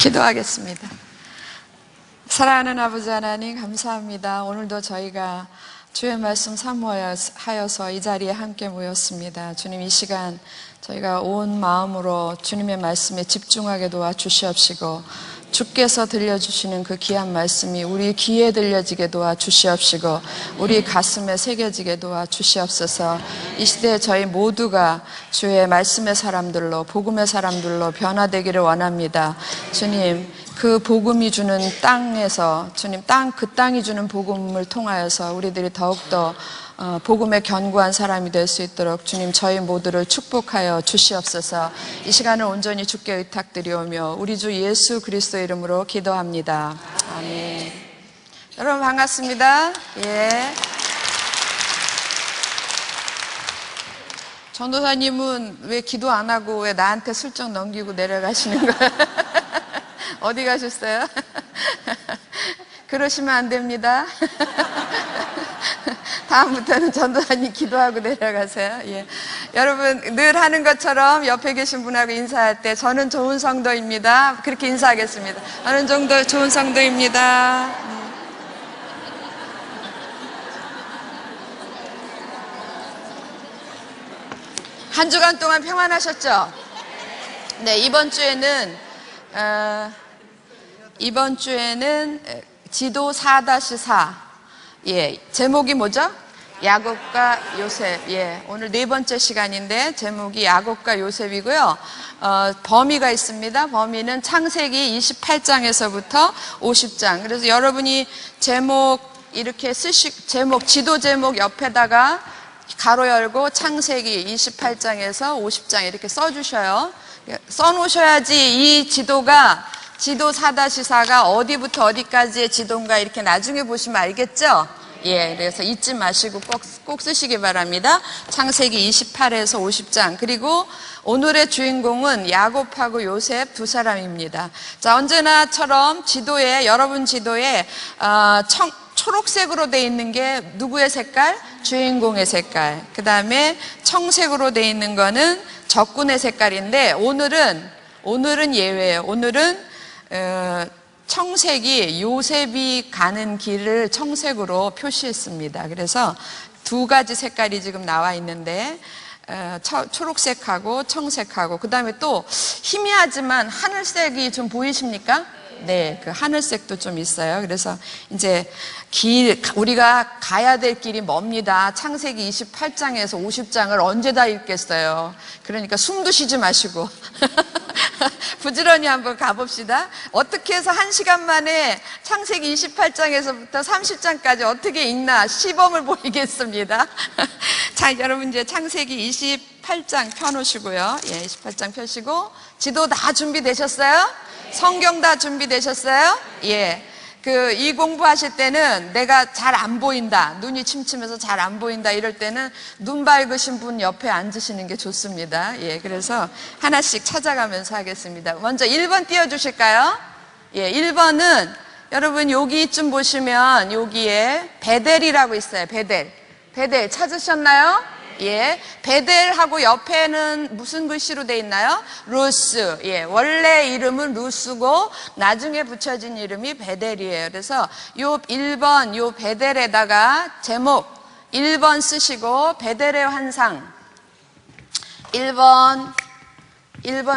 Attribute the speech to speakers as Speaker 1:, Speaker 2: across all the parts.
Speaker 1: 기도하겠습니다. 사랑하는 아버지 하나님, 감사합니다. 오늘도 저희가 주의 말씀 사모하여서 이 자리에 함께 모였습니다. 주님, 이 시간 저희가 온 마음으로 주님의 말씀에 집중하게 도와주시옵시고, 주께서 들려주시는 그 귀한 말씀이 우리 귀에 들려지게 도와주시옵시고, 우리 가슴에 새겨지게 도와주시옵소서. 이 시대에 저희 모두가 주의 말씀의 사람들로, 복음의 사람들로 변화되기를 원합니다. 주님, 그 복음이 주는 땅에서, 주님, 그 땅이 주는 복음을 통하여서 우리들이 더욱더 복음의 견고한 사람이 될 수 있도록 주님, 저희 모두를 축복하여 주시옵소서. 이 시간을 온전히 주께 의탁드리오며 우리 주 예수 그리스도 이름으로 기도합니다. 아멘. 여러분 반갑습니다. 예. 전도사님은 왜 기도 안 하고 왜 나한테 슬쩍 넘기고 내려가시는 거예요? 어디 가셨어요? 그러시면 안 됩니다. 다음부터는 전도사님 기도하고 내려가세요. 예. 여러분, 늘 하는 것처럼 옆에 계신 분하고 인사할 때 저는 좋은 성도입니다. 그렇게 인사하겠습니다. 저는 좋은 성도입니다. 한 주간 동안 평안하셨죠? 네, 이번 주에는 지도 4-4. 예, 제목이 뭐죠? 야곱과 요셉. 예, 오늘 네 번째 시간인데 제목이 야곱과 요셉이고요. 범위가 있습니다. 범위는 창세기 28장에서부터 50장. 그래서 여러분이 제목 이렇게 지도 제목 옆에다가 가로 열고 창세기 28장에서 50장 이렇게 써주셔요. 써놓으셔야지 이 지도 4-4가 어디부터 어디까지의 지도인가 이렇게 나중에 보시면 알겠죠? 예, 그래서 잊지 마시고 꼭 쓰시기 바랍니다. 창세기 28에서 50장. 그리고 오늘의 주인공은 야곱하고 요셉 두 사람입니다. 자, 언제나처럼 여러분 지도에 초록색으로 돼 있는 게 누구의 색깔? 주인공의 색깔. 그 다음에 청색으로 돼 있는 거는 적군의 색깔인데 오늘은 예외예요. 오늘은 청색이 요셉이 가는 길을 청색으로 표시했습니다. 그래서 두 가지 색깔이 지금 나와 있는데 초록색하고 청색하고 그 다음에 또 희미하지만 하늘색이 좀 보이십니까? 네, 그 하늘색도 좀 있어요. 그래서 이제 우리가 가야 될 길이 멉니다. 창세기 28장에서 50장을 언제 다 읽겠어요. 그러니까 숨도 쉬지 마시고 부지런히 한번 가봅시다. 어떻게 해서 1시간 만에 창세기 28장에서부터 30장까지 어떻게 읽나 시범을 보이겠습니다. 자, 여러분 이제 창세기 28장 펴놓으시고요. 예, 28장 펴시고 지도 다 준비되셨어요? 성경 다 준비되셨어요? 예. 이 공부하실 때는 내가 잘 안 보인다, 눈이 침침해서 잘 안 보인다 이럴 때는 눈 밝으신 분 옆에 앉으시는 게 좋습니다. 예, 그래서 하나씩 찾아가면서 하겠습니다. 먼저 1번 띄워주실까요? 예, 1번은 여러분 여기쯤 보시면 여기에 베델이라고 있어요. 베델 찾으셨나요? 예, 베델하고 옆에는 무슨 글씨로 돼 있나요? 루스. 예, 원래 이름은 루스고 나중에 붙여진 이름이 베델이에요. 그래서 요 1번 요 베델에다가 제목 1번 쓰시고 베델의 환상 1번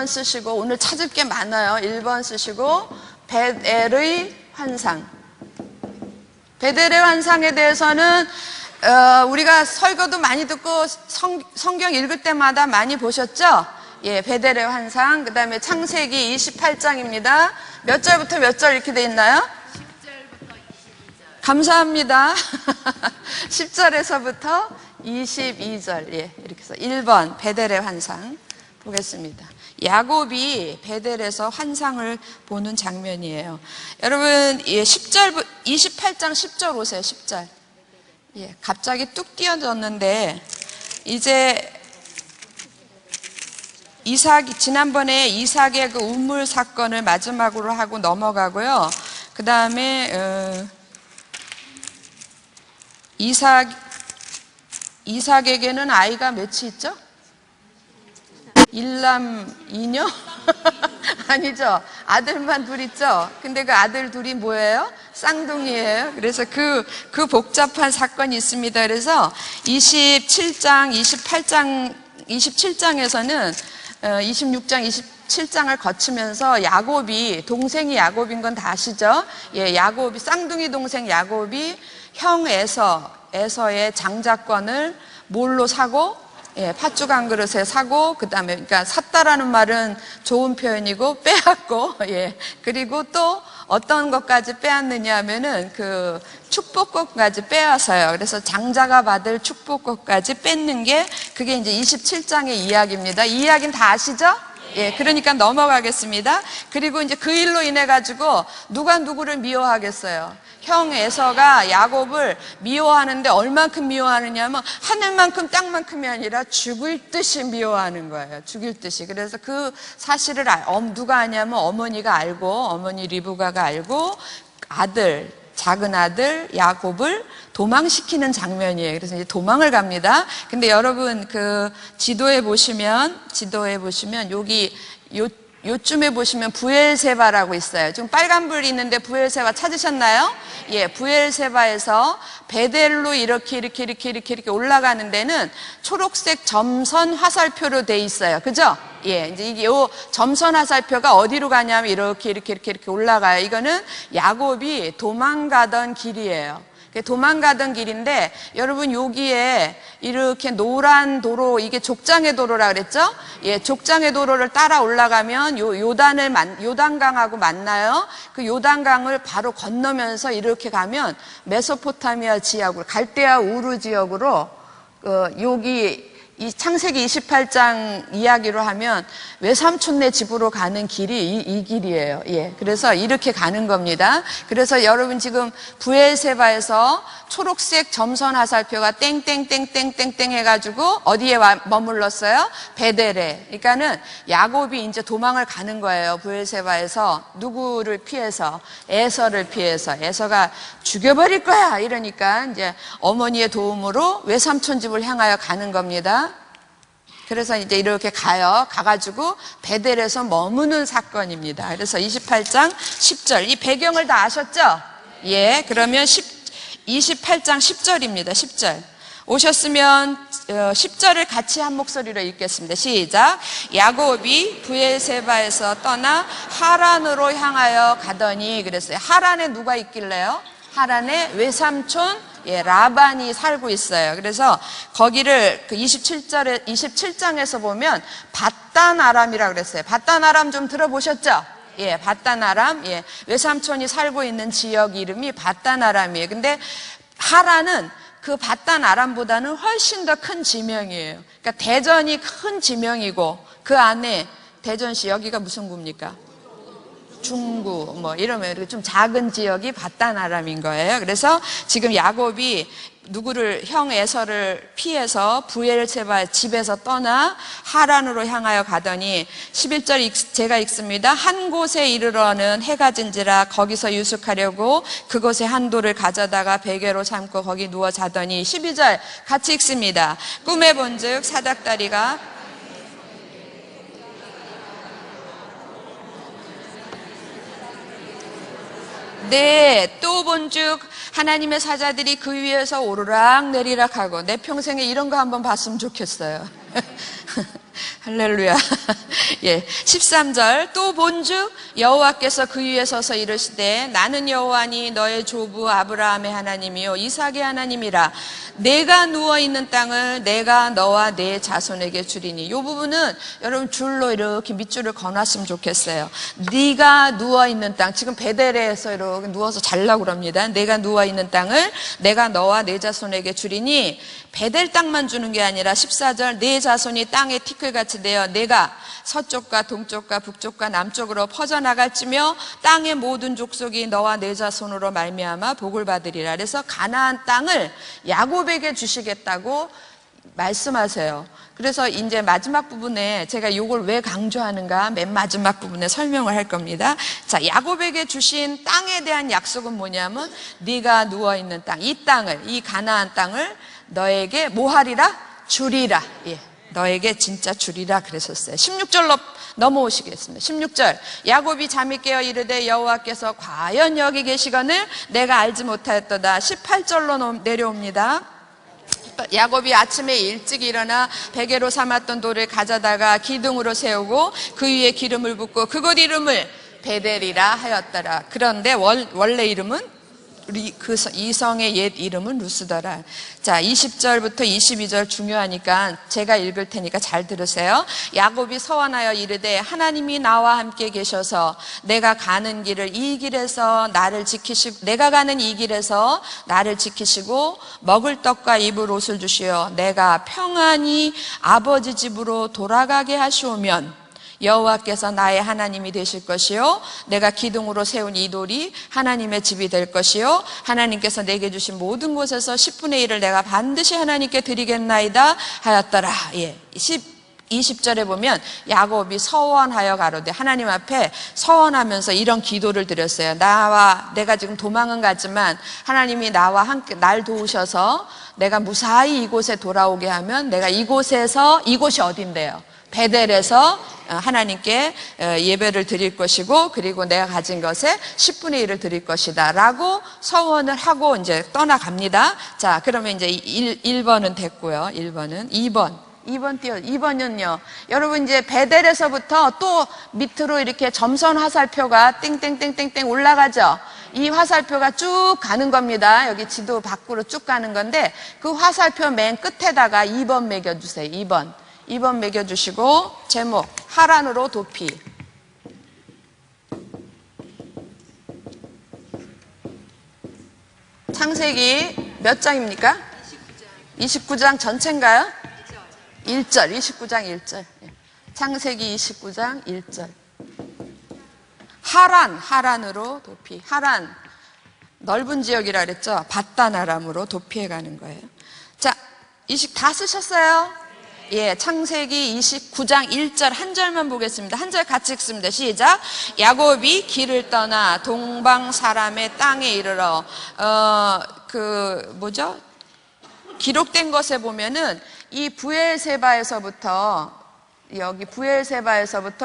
Speaker 1: 쓰시고 오늘 찾을 게 많아요. 1번 쓰시고 베델의 환상. 베델의 환상에 대해서는 우리가 설교도 많이 듣고 성경 읽을 때마다 많이 보셨죠? 예, 베델의 환상. 그 다음에 창세기 28장입니다. 몇 절부터 몇 절 이렇게 돼 있나요? 10절부터 22절. 감사합니다. 10절에서부터 22절. 예, 이렇게 해서 1번 베델의 환상 보겠습니다. 야곱이 베델에서 환상을 보는 장면이에요. 여러분, 예, 28장 10절 오세요. 10절. 예, 갑자기 뚝 띄어졌는데 이제 지난번에 이삭의 그 우물 사건을 마지막으로 하고 넘어가고요. 그 다음에 이삭에게는 아이가 몇이 있죠? 일남 이녀? 아니죠. 아들만 둘 있죠? 근데 그 아들 둘이 뭐예요? 쌍둥이에요. 그래서 그 복잡한 사건이 있습니다. 그래서 27장, 27장에서는 26장, 27장을 거치면서 야곱이, 동생이 야곱인 건 다 아시죠? 예, 야곱이, 쌍둥이 동생 야곱이 형 에서의 장자권을 뭘로 사고? 예, 팥죽 한 그릇에 사고, 그 다음에, 그러니까 샀다라는 말은 좋은 표현이고, 빼앗고, 예. 그리고 또 어떤 것까지 빼앗느냐 하면은 그 축복것까지 빼앗아요. 그래서 장자가 받을 축복것까지 뺏는 게 그게 이제 27장의 이야기입니다. 이 이야기는 다 아시죠? 예, 그러니까 넘어가겠습니다. 그리고 이제 그 일로 인해 가지고 누가 누구를 미워하겠어요? 형 에서가 야곱을 미워하는데 얼만큼 미워하느냐면 하늘만큼 땅만큼이 아니라 죽을 듯이 미워하는 거예요. 죽일 듯이. 그래서 그 사실을 누가 아냐면 어머니가 알고, 어머니 리브가가 알고 작은 아들 야곱을 도망시키는 장면이에요. 그래서 이제 도망을 갑니다. 근데 여러분 그 지도에 보시면 여기 요쯤에 보시면 부엘세바라고 있어요. 지금 빨간불이 있는데 부엘세바 찾으셨나요? 예, 부엘세바에서 베델로 이렇게 올라가는 데는 초록색 점선 화살표로 돼 있어요. 그죠? 예, 이제 이게 요 점선 화살표가 어디로 가냐면 이렇게 올라가요. 이거는 야곱이 도망가던 길이에요. 도망가던 길인데 여러분 여기에 이렇게 노란 도로, 이게 족장의 도로라 그랬죠? 예, 족장의 도로를 따라 올라가면 요단강하고 만나요. 그 요단강을 바로 건너면서 이렇게 가면 메소포타미아 지역으로, 갈대아 우르 지역으로 여기 이 창세기 28장 이야기로 하면 외삼촌네 집으로 가는 길이 이 길이에요. 예. 그래서 이렇게 가는 겁니다. 그래서 여러분 지금 부엘세바에서 초록색 점선 화살표가 땡땡땡땡땡땡 해가지고 어디에 머물렀어요? 베델에. 그러니까는 야곱이 이제 도망을 가는 거예요. 부엘세바에서 누구를 피해서? 에서를 피해서. 에서가 죽여버릴 거야. 이러니까 이제 어머니의 도움으로 외삼촌 집을 향하여 가는 겁니다. 그래서 이제 이렇게 가가지고 베델에서 머무는 사건입니다. 그래서 28장 10절. 이 배경을 다 아셨죠? 예, 그러면 28장 10절입니다. 10절. 오셨으면 10절을 같이 한 목소리로 읽겠습니다. 시작. 야곱이 부엘세바에서 떠나 하란으로 향하여 가더니 그랬어요. 하란에 누가 있길래요? 하란에 외삼촌 라반이 살고 있어요. 그래서 거기를 그 27장에서 보면 밧단 아람이라고 그랬어요. 밧단 아람 좀 들어보셨죠? 예, 밧단 아람. 예, 외삼촌이 살고 있는 지역 이름이 밧단 아람이에요. 근데 하란은 그 밧단 아람보다는 훨씬 더 큰 지명이에요. 그러니까 대전이 큰 지명이고 그 안에 대전시 여기가 무슨 구입니까? 중구 뭐 이러면 이렇게 좀 작은 지역이 밧단 아람인 거예요. 그래서 지금 야곱이 누구를 형 에서를 피해서 부엘세바 집에서 떠나 하란으로 향하여 가더니 11절 제가 읽습니다. 한 곳에 이르러는 해가 진지라 거기서 유숙하려고 그곳에 한 돌을 가져다가 베개로 삼고 거기 누워 자더니 12절 같이 읽습니다. 꿈에 본즉 사닥다리가 네, 또 본즉 하나님의 사자들이 그 위에서 오르락 내리락 하고 내 평생에 이런 거 한번 봤으면 좋겠어요. 할렐루야. 예, 13절 또 본즉 여호와께서 그 위에 서서 이르시되 나는 여호와니 너의 조부 아브라함의 하나님이요 이삭의 하나님이라. 내가 누워있는 땅을 내가 너와 내 자손에게 주리니. 이 부분은 여러분 줄로 이렇게 밑줄을 그어놨으면 좋겠어요. 네가 누워있는 땅, 지금 베델에서 이렇게 누워서 자려고 그럽니다. 내가 누워있는 땅을 내가 너와 내 자손에게 주리니. 베델 땅만 주는 게 아니라 14절 내 자손이 땅에 티끌같이 되어 내가 서쪽과 동쪽과 북쪽과 남쪽으로 퍼져나갈지며 땅의 모든 족속이 너와 내 자손으로 말미암아 복을 받으리라. 그래서 가나안 땅을 야곱에게 주시겠다고 말씀하세요. 그래서 이제 마지막 부분에 제가 이걸 왜 강조하는가 맨 마지막 부분에 설명을 할 겁니다. 자, 야곱에게 주신 땅에 대한 약속은 뭐냐면 네가 누워있는 땅, 이 땅을, 이 가나안 땅을 너에게 뭐 하리라? 주리라. 예, 너에게 진짜 주리라 그랬었어요. 16절 넘어오시겠습니다. 16절 야곱이 잠이 깨어 이르되 여호와께서 과연 여기 계시거늘 내가 알지 못하였도다. 18절로 내려옵니다. 야곱이 아침에 일찍 일어나 베개로 삼았던 돌을 가져다가 기둥으로 세우고 그 위에 기름을 붓고 그곳 이름을 베델이라 하였더라. 그런데 원래 이름은 이 성의 옛 이름은 루스더라. 자, 20절부터 22절 중요하니까 제가 읽을 테니까 잘 들으세요. 야곱이 서원하여 이르되 하나님이 나와 함께 계셔서 내가 가는 길을 이 길에서 나를 지키시고 내가 가는 이 길에서 나를 지키시고 먹을 떡과 입을 옷을 주시어 내가 평안히 아버지 집으로 돌아가게 하시오면 여호와께서 나의 하나님이 되실 것이요 내가 기둥으로 세운 이 돌이 하나님의 집이 될 것이요 하나님께서 내게 주신 모든 곳에서 10분의 1을 내가 반드시 하나님께 드리겠나이다 하였더라. 20절에 보면 야곱이 서원하여 가로되 하나님 앞에 서원하면서 이런 기도를 드렸어요. 내가 지금 도망은 가지만 하나님이 나와 함께 날 도우셔서 내가 무사히 이곳에 돌아오게 하면 내가 이곳이 어딘데요? 베델에서 하나님께 예배를 드릴 것이고 그리고 내가 가진 것의 10분의 1을 드릴 것이다 라고 서원을 하고 이제 떠나갑니다. 자, 그러면 이제 1번은 됐고요. 2번은요. 여러분 이제 베델에서부터 또 밑으로 이렇게 점선 화살표가 땡땡땡땡땡 올라가죠. 이 화살표가 쭉 가는 겁니다. 여기 지도 밖으로 쭉 가는 건데 그 화살표 맨 끝에다가 2번 매겨주세요. 2번 매겨주시고 제목 하란으로 도피. 창세기 몇 장입니까? 29장 전체인가요? 1절 29장 1절. 창세기 29장 1절. 하란으로 도피. 하란 넓은 지역이라 그랬죠. 바다나람으로 도피해 가는 거예요. 자, 다 쓰셨어요? 예, 창세기 29장 1절 한 절만 보겠습니다. 한 절 같이 읽습니다. 시작. 야곱이 길을 떠나 동방 사람의 땅에 이르러 기록된 것에 보면은 이 부엘세바에서부터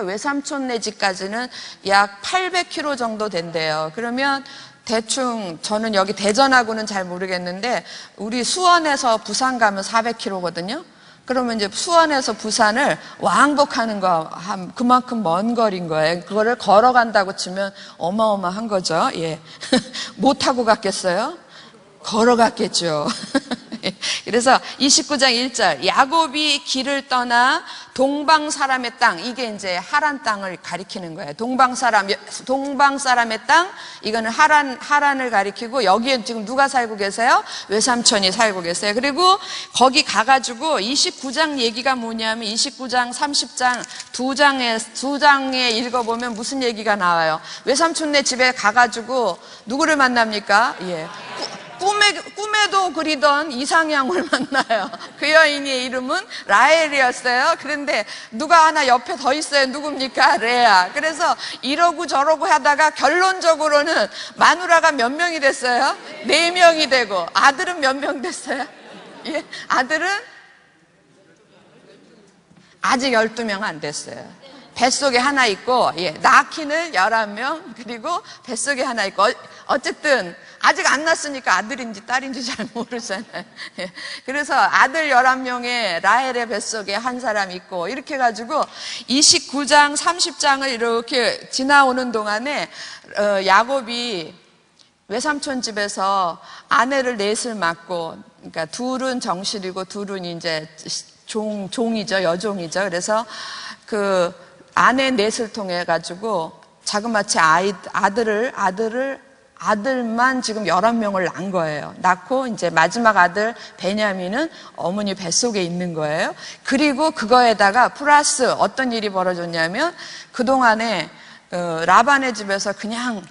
Speaker 1: 외삼촌네 집까지는 약 800km 정도 된대요. 그러면 대충 저는 여기 대전하고는 잘 모르겠는데 우리 수원에서 부산 가면 400km거든요. 그러면 이제 수원에서 부산을 왕복하는 거 그만큼 먼 거리인 거예요. 그거를 걸어간다고 치면 어마어마한 거죠. 예. 못 타고 갔겠어요? 걸어갔겠죠. 그래서 29장 1절 야곱이 길을 떠나 동방 사람의 땅, 이게 이제 하란 땅을 가리키는 거예요. 동방 사람의 땅, 이거는 하란을 가리키고 여기에 지금 누가 살고 계세요? 외삼촌이 살고 계세요. 그리고 거기 가가지고 29장 얘기가 뭐냐면 29장 30장 두 장에 읽어보면 무슨 얘기가 나와요? 외삼촌네 집에 가가지고 누구를 만납니까? 예. 꿈에도 그리던 이상향을 만나요. 그 여인의 이름은 라헬이었어요. 그런데 누가 하나 옆에 더 있어요. 누굽니까? 레아. 그래서 이러고 저러고 하다가 결론적으로는 마누라가 몇 명이 됐어요? 4명이 되고 아들은 몇 명 됐어요? 예, 아들은 아직 12명 안 됐어요. 뱃속에 하나 있고, 예, 낳기는 11명, 그리고 뱃속에 하나 있고, 어쨌든, 아직 안 낳았으니까 아들인지 딸인지 잘 모르잖아요. 예, 그래서 아들 11명의 라헬의 뱃속에 한 사람 있고, 이렇게 해가지고, 29장, 30장을 이렇게 지나오는 동안에, 야곱이 외삼촌 집에서 아내를 넷을 맡고, 그러니까 둘은 정실이고, 둘은 이제 종이죠, 여종이죠. 그래서 그, 아내 넷을 통해 가지고 자그마치 아들만 지금 11명을 낳은 거예요. 낳고 이제 마지막 아들 베냐민은 어머니 뱃속에 있는 거예요. 그리고 그거에다가 플러스 어떤 일이 벌어졌냐면 그동안에 라반의 집에서 그냥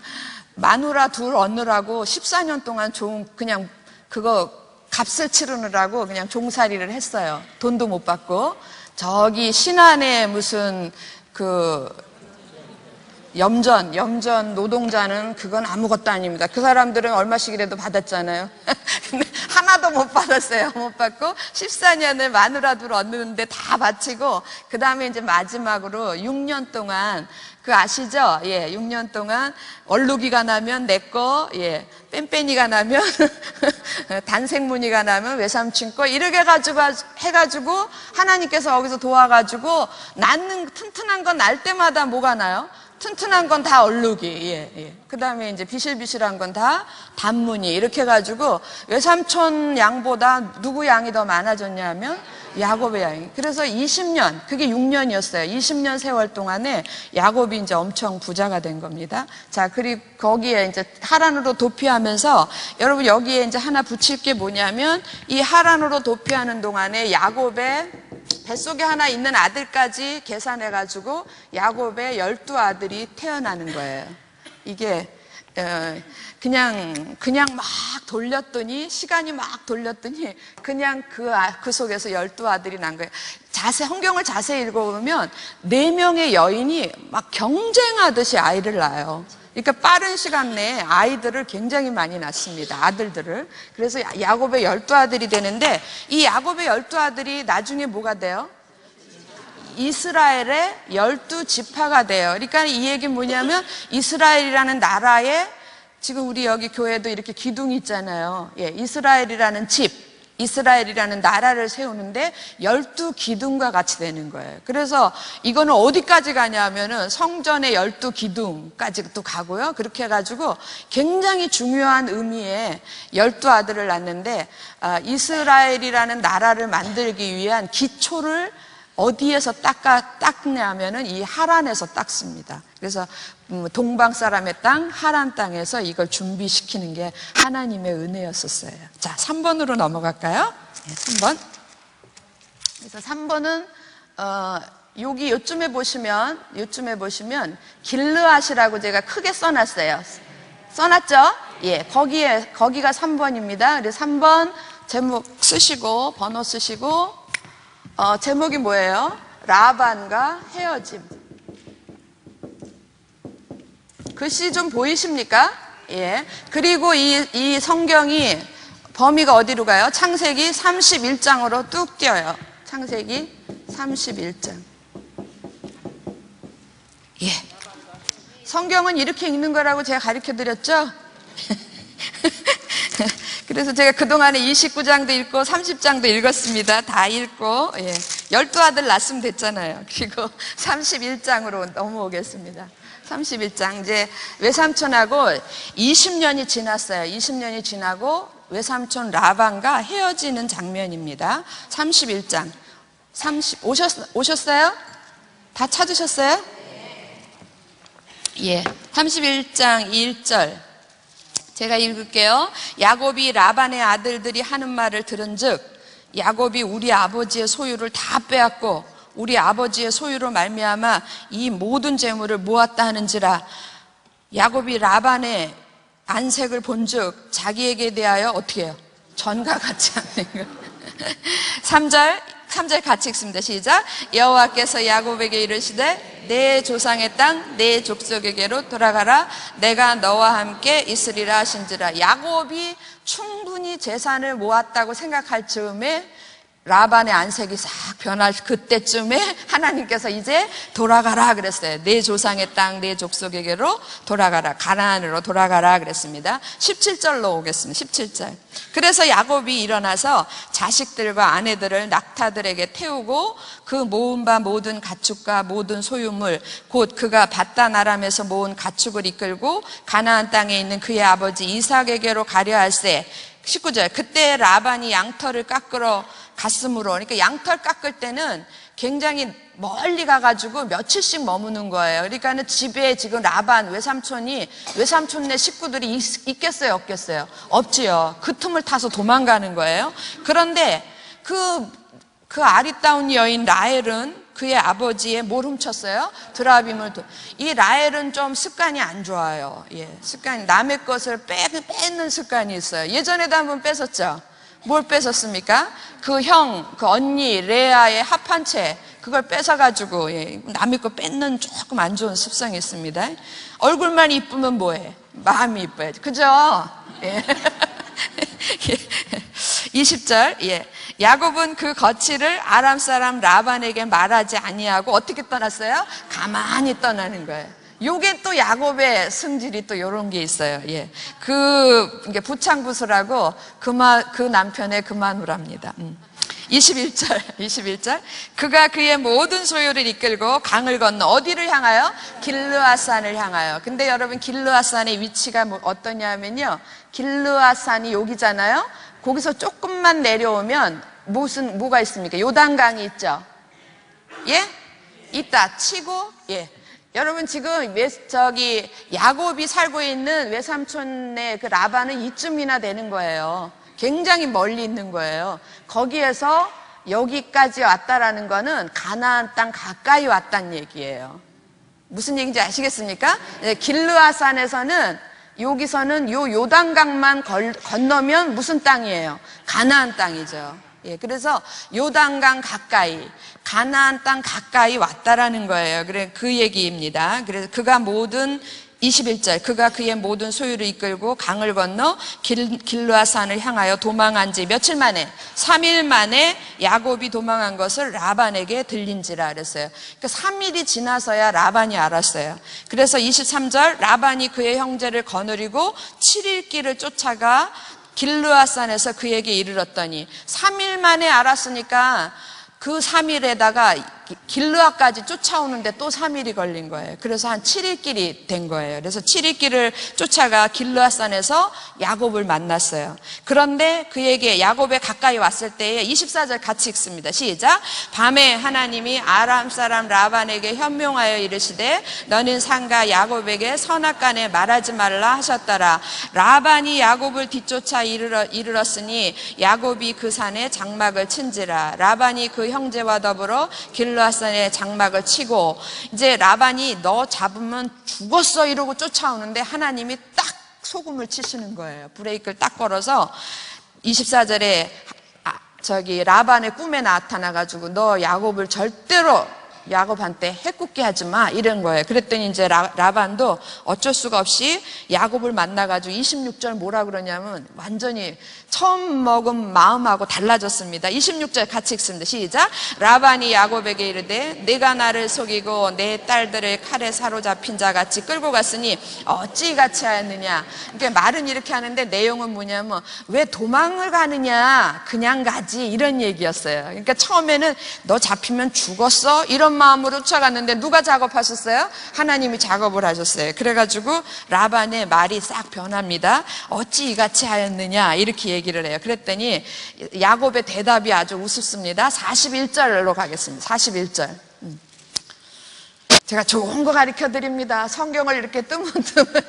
Speaker 1: 마누라 둘 얻느라고 14년 동안 그냥 그거 값을 치르느라고 그냥 종살이를 했어요. 돈도 못 받고. 저기 신안에 무슨 염전 노동자는 그건 아무것도 아닙니다. 그 사람들은 얼마씩이라도 받았잖아요. 근데 하나도 하나도 못 받았어요. 못 받고 14년을 마누라 둘 얻는데 다 바치고, 그 다음에 이제 마지막으로 6년 동안, 그 아시죠? 예, 6년 동안 얼룩이가 나면 내 거, 예, 뺑뺑이가 나면 단생무늬가 나면 외삼촌 거, 이렇게 해가지고 하나님께서 거기서 도와가지고 낳는 튼튼한 건 날 때마다 뭐가 나요? 튼튼한 건 다 얼룩이, 예. 그 다음에 이제 비실비실한 건 다 단무늬, 이렇게 해가지고 외삼촌 양보다 누구 양이 더 많아졌냐면 야곱의 양이. 그래서 20년, 그게 6년이었어요. 20년 세월 동안에 야곱이 이제 엄청 부자가 된 겁니다. 자, 그리고 거기에 이제 하란으로 도피하면서, 여러분 여기에 이제 하나 붙일 게 뭐냐면, 이 하란으로 도피하는 동안에 야곱의 뱃속에 하나 있는 아들까지 계산해가지고 야곱의 12아들이 태어나는 거예요. 이게 그냥 막 돌렸더니, 시간이 막 돌렸더니 그냥 그 속에서 12아들이 난 거예요. 성경을 자세히 읽어보면 4명의 여인이 막 경쟁하듯이 아이를 낳아요. 그러니까 빠른 시간 내에 아이들을 굉장히 많이 낳습니다. 아들들을. 그래서 야곱의 12아들이 되는데, 이 야곱의 12아들이 나중에 뭐가 돼요? 이스라엘의 12지파가 돼요. 그러니까 이 얘기는 뭐냐면, 이스라엘이라는 나라에, 지금 우리 여기 교회도 이렇게 기둥이 있잖아요. 예, 이스라엘이라는 집, 이스라엘이라는 나라를 세우는데 12기둥과 같이 되는 거예요. 그래서 이거는 어디까지 가냐면은 성전의 12기둥까지 또 가고요. 그렇게 해가지고 굉장히 중요한 의미의 12아들을 낳는데, 이스라엘이라는 나라를 만들기 위한 기초를 어디에서 닦냐면은 이 하란에서 닦습니다. 그래서 동방 사람의 땅, 하란 땅에서 이걸 준비시키는 게 하나님의 은혜였었어요. 자, 3번으로 넘어갈까요? 네, 3번. 그래서 3번은 요쯤에 보시면 길르앗이라고 제가 크게 써놨어요. 써놨죠? 예, 거기가 3번입니다. 그래서 3번 제목 쓰시고, 번호 쓰시고, 제목이 뭐예요? 라반과 헤어짐. 글씨 좀 보이십니까? 예. 그리고 이 성경이 범위가 어디로 가요? 창세기 31장으로 뚝 뛰어요. 창세기 31장. 예. 성경은 이렇게 읽는 거라고 제가 가르쳐 드렸죠? 그래서 제가 그동안에 29장도 읽고 30장도 읽었습니다. 다 읽고, 예. 12아들 낳았으면 됐잖아요. 그리고 31장으로 넘어오겠습니다. 31장. 이제 외삼촌하고 20년이 지났어요. 20년이 지나고 외삼촌 라반과 헤어지는 장면입니다. 31장. 오셨어요? 다 찾으셨어요? 예. 31장 1절. 제가 읽을게요. 야곱이 라반의 아들들이 하는 말을 들은즉 야곱이 우리 아버지의 소유를 다 빼앗고 우리 아버지의 소유로 말미암아 이 모든 재물을 모았다 하는지라. 야곱이 라반의 안색을 본즉 자기에게 대하여 어떻게 해요? 전과 같지 않는 것. 3절 같이 읽습니다. 시작. 여호와께서 야곱에게 이르시되 내 조상의 땅 내 족속에게로 돌아가라. 내가 너와 함께 있으리라 하신지라. 야곱이 충분히 재산을 모았다고 생각할 즈음에 라반의 안색이 싹 변할 그때쯤에 하나님께서 이제 돌아가라 그랬어요. 내 조상의 땅 내 족속에게로 돌아가라. 가나안으로 돌아가라 그랬습니다. 17절로 오겠습니다. 17절. 그래서 야곱이 일어나서 자식들과 아내들을 낙타들에게 태우고 그 모은 바 모든 가축과 모든 소유물 곧 그가 밧단 아람에서 모은 가축을 이끌고 가나안 땅에 있는 그의 아버지 이삭에게로 가려 할세. 19절. 그때 라반이 양털을 깎으러 갔으므로, 그러니까 양털 깎을 때는 굉장히 멀리 가가지고 며칠씩 머무는 거예요. 그러니까는 집에 지금 라반 외삼촌네 식구들이 있겠어요, 없겠어요? 없지요. 그 틈을 타서 도망가는 거예요. 그런데 그 아리따운 여인 라헬은 그의 아버지의 뭘 훔쳤어요? 드라빔을. 이 라헬은 좀 습관이 안 좋아요. 예, 습관이 남의 것을 뺏는 습관이 있어요. 예전에도 한번 뺏었죠. 뭘 뺏었습니까? 그 언니 레아의 합한 채 그걸 뺏어가지고, 예, 남의 거 뺏는 조금 안 좋은 습성이 있습니다. 얼굴만 이쁘면 뭐해? 마음이 이뻐야지. 그죠? 예. 20절, 예. 야곱은 그 거취를 아람 사람 라반에게 말하지 아니하고 어떻게 떠났어요? 가만히 떠나는 거예요. 요게 또 야곱의 성질이 또 요런 게 있어요. 예. 이게 부창부수라고 그 남편의 그만우랍니다. 21절. 그가 그의 모든 소유를 이끌고 강을 건너 어디를 향하여? 길르앗산을 향하여. 근데 여러분 길르앗산의 위치가 어떠냐면요. 길르앗산이 여기잖아요. 거기서 조금만 내려오면 뭐가 있습니까? 요단강이 있죠. 예? 있다 치고, 예. 여러분 지금 야곱이 살고 있는 외삼촌의 그 라반은 이쯤이나 되는 거예요. 굉장히 멀리 있는 거예요. 거기에서 여기까지 왔다라는 거는 가나안 땅 가까이 왔다는 얘기예요. 무슨 얘기인지 아시겠습니까? 길르앗산에서는 여기서는 요단강만 건너면 무슨 땅이에요? 가나안 땅이죠. 예, 그래서 요단강 가까이, 가나안 땅 가까이 왔다라는 거예요. 그래, 그 얘기입니다. 그래서 21절, 그가 그의 모든 소유를 이끌고 강을 건너 길르앗산을 향하여 도망한 지 며칠 만에? 3일 만에 야곱이 도망한 것을 라반에게 들린지라 그랬어요. 그러니까 3일이 지나서야 라반이 알았어요. 그래서 23절, 라반이 그의 형제를 거느리고 7일 길을 쫓아가 길르앗산에서 그에게 이르렀더니 3일 만에 알았으니까 그 3일에다가 길르앗까지 쫓아오는데 또 3일이 걸린 거예요. 그래서 한 7일 길이 된 거예요. 그래서 7일 길을 쫓아가 길르앗산에서 야곱을 만났어요. 그런데 그에게 야곱에 가까이 왔을 때에 24절 같이 읽습니다. 시작. 밤에 하나님이 아람 사람 라반에게 현명하여 이르시되 너는 상가 야곱에게 선악간에 말하지 말라 하셨더라. 라반이 야곱을 뒤쫓아 이르렀으니 야곱이 그 산에 장막을 친지라. 라반이 그 형제와 더불어 길르앗산에 장막을 치고 이제 라반이 너 잡으면 죽었어 이러고 쫓아오는데 하나님이 딱 소금을 치시는 거예요. 브레이크를 딱 걸어서 24절에 라반의 꿈에 나타나가지고 너 야곱을 절대로 야곱한테 해롭게 하지 마 이런 거예요. 그랬더니 이제 라반도 어쩔 수가 없이 야곱을 만나가지고 26절 뭐라 그러냐면 완전히 처음 먹은 마음하고 달라졌습니다. 26절 같이 읽습니다. 시작. 라반이 야곱에게 이르되 내가 나를 속이고 내 딸들을 칼에 사로잡힌 자같이 끌고 갔으니 어찌 같이 하였느냐. 그러니까 말은 이렇게 하는데 내용은 뭐냐면 왜 도망을 가느냐 그냥 가지 이런 얘기였어요. 그러니까 처음에는 너 잡히면 죽었어 이런 마음으로 쫓아갔는데 누가 작업하셨어요? 하나님이 작업을 하셨어요. 그래가지고 라반의 말이 싹 변합니다. 어찌 이같이 하였느냐 이렇게 얘기를 해요. 그랬더니 야곱의 대답이 아주 우습습니다. 41절로 가겠습니다. 41절. 제가 좋은 거 가르쳐 드립니다. 성경을 이렇게 뜨문뜨문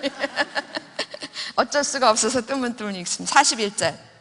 Speaker 1: 어쩔 수가 없어서 뜨문뜨문 읽습니다. 41절.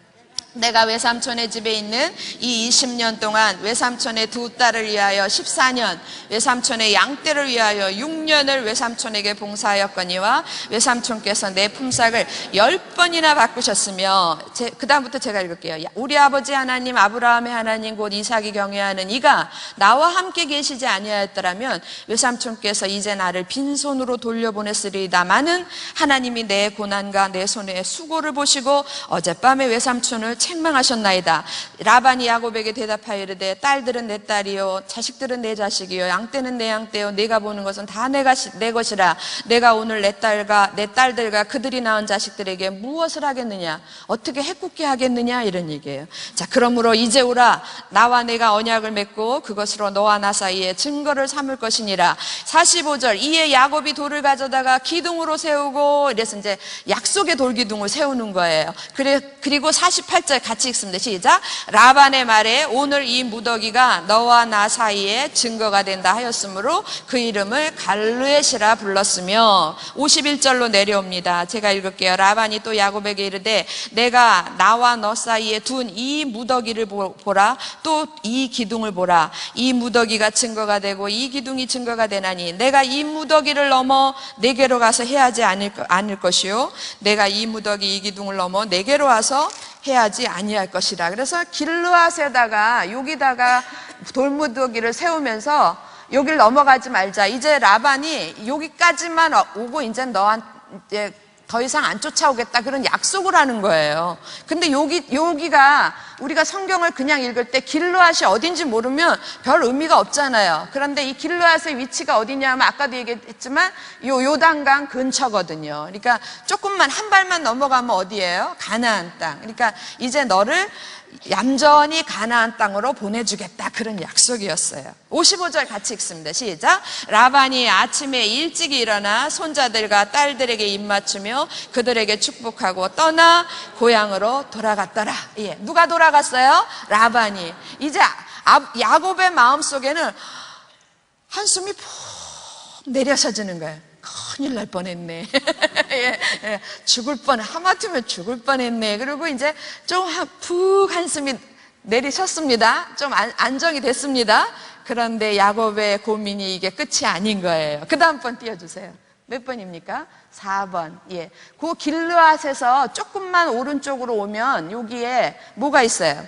Speaker 1: 내가 외삼촌의 집에 있는 이 20년 동안 외삼촌의 두 딸을 위하여 14년, 외삼촌의 양떼를 위하여 6년을 외삼촌에게 봉사하였거니와 외삼촌께서 내 품삯을 10번이나 바꾸셨으며 그 다음부터 제가 읽을게요. 우리 아버지 하나님 아브라함의 하나님 곧 이삭이 경외하는 이가 나와 함께 계시지 아니하였더라면 외삼촌께서 이제 나를 빈손으로 돌려보냈으리다마는 하나님이 내 고난과 내 손의 수고를 보시고 어젯밤에 외삼촌을 책망하셨나이다. 라반이 야곱에게 대답하여 이르되 딸들은 내 딸이요 자식들은 내 자식이요 양떼는 내 양떼요 내가 보는 것은 다 내 것이라. 내가 오늘 내 딸들과 그들이 낳은 자식들에게 무엇을 하겠느냐 어떻게 해롭게 하겠느냐 이런 얘기예요. 자, 그러므로 이제 오라 나와 내가 언약을 맺고 그것으로 너와 나 사이에 증거를 삼을 것이니라. 45절. 이에 야곱이 돌을 가져다가 기둥으로 세우고 이래서 이제 약속의 돌기둥을 세우는 거예요. 그리고 48절 같이 읽습니다. 시작. 라반의 말에 오늘 이 무더기가 너와 나 사이에 증거가 된다 하였으므로 그 이름을 갈르엣이라 불렀으며 51절로 내려옵니다. 제가 읽을게요. 라반이 또 야곱에게 이르되 내가 나와 너 사이에 둔 이 무더기를 보라. 또 이 기둥을 보라. 이 무더기가 증거가 되고 이 기둥이 증거가 되나니 내가 이 무더기를 넘어 내게로 가서 해야지 않을 것이요 내가 이 무더기 이 기둥을 넘어 내게로 와서 해야지 아니할 것이라. 그래서 길르앗에다가 여기다가 돌무더기를 세우면서 여기를 넘어가지 말자. 이제 라반이 여기까지만 오고 이제 너한테 더 이상 안 쫓아오겠다 그런 약속을 하는 거예요. 근데 여기가 우리가 성경을 그냥 읽을 때 길르앗이 어딘지 모르면 별 의미가 없잖아요. 그런데 이 길르앗의 위치가 어디냐면 아까도 얘기했지만 요단강 근처거든요. 그러니까 조금만 한 발만 넘어가면 어디예요? 가나안 땅. 그러니까 이제 너를 얌전히 가나안 땅으로 보내주겠다, 그런 약속이었어요. 55절 같이 읽습니다. 시작. 라반이 아침에 일찍 일어나 손자들과 딸들에게 입맞추며 그들에게 축복하고 떠나 고향으로 돌아갔더라. 예, 누가 돌아갔어요? 라반이. 이제 야곱의 마음속에는 한숨이 푹 내려서지는 거예요. 큰일 날 뻔했네. 예, 예, 죽을 하마터면 죽을 뻔했네. 그리고 이제 좀 푹 한숨이 내리셨습니다. 좀 안정이 됐습니다. 그런데 야곱의 고민이 이게 끝이 아닌 거예요. 그 다음 번 띄워주세요. 몇 번입니까? 4번. 예, 그 길르앗에서 조금만 오른쪽으로 오면 여기에 뭐가 있어요?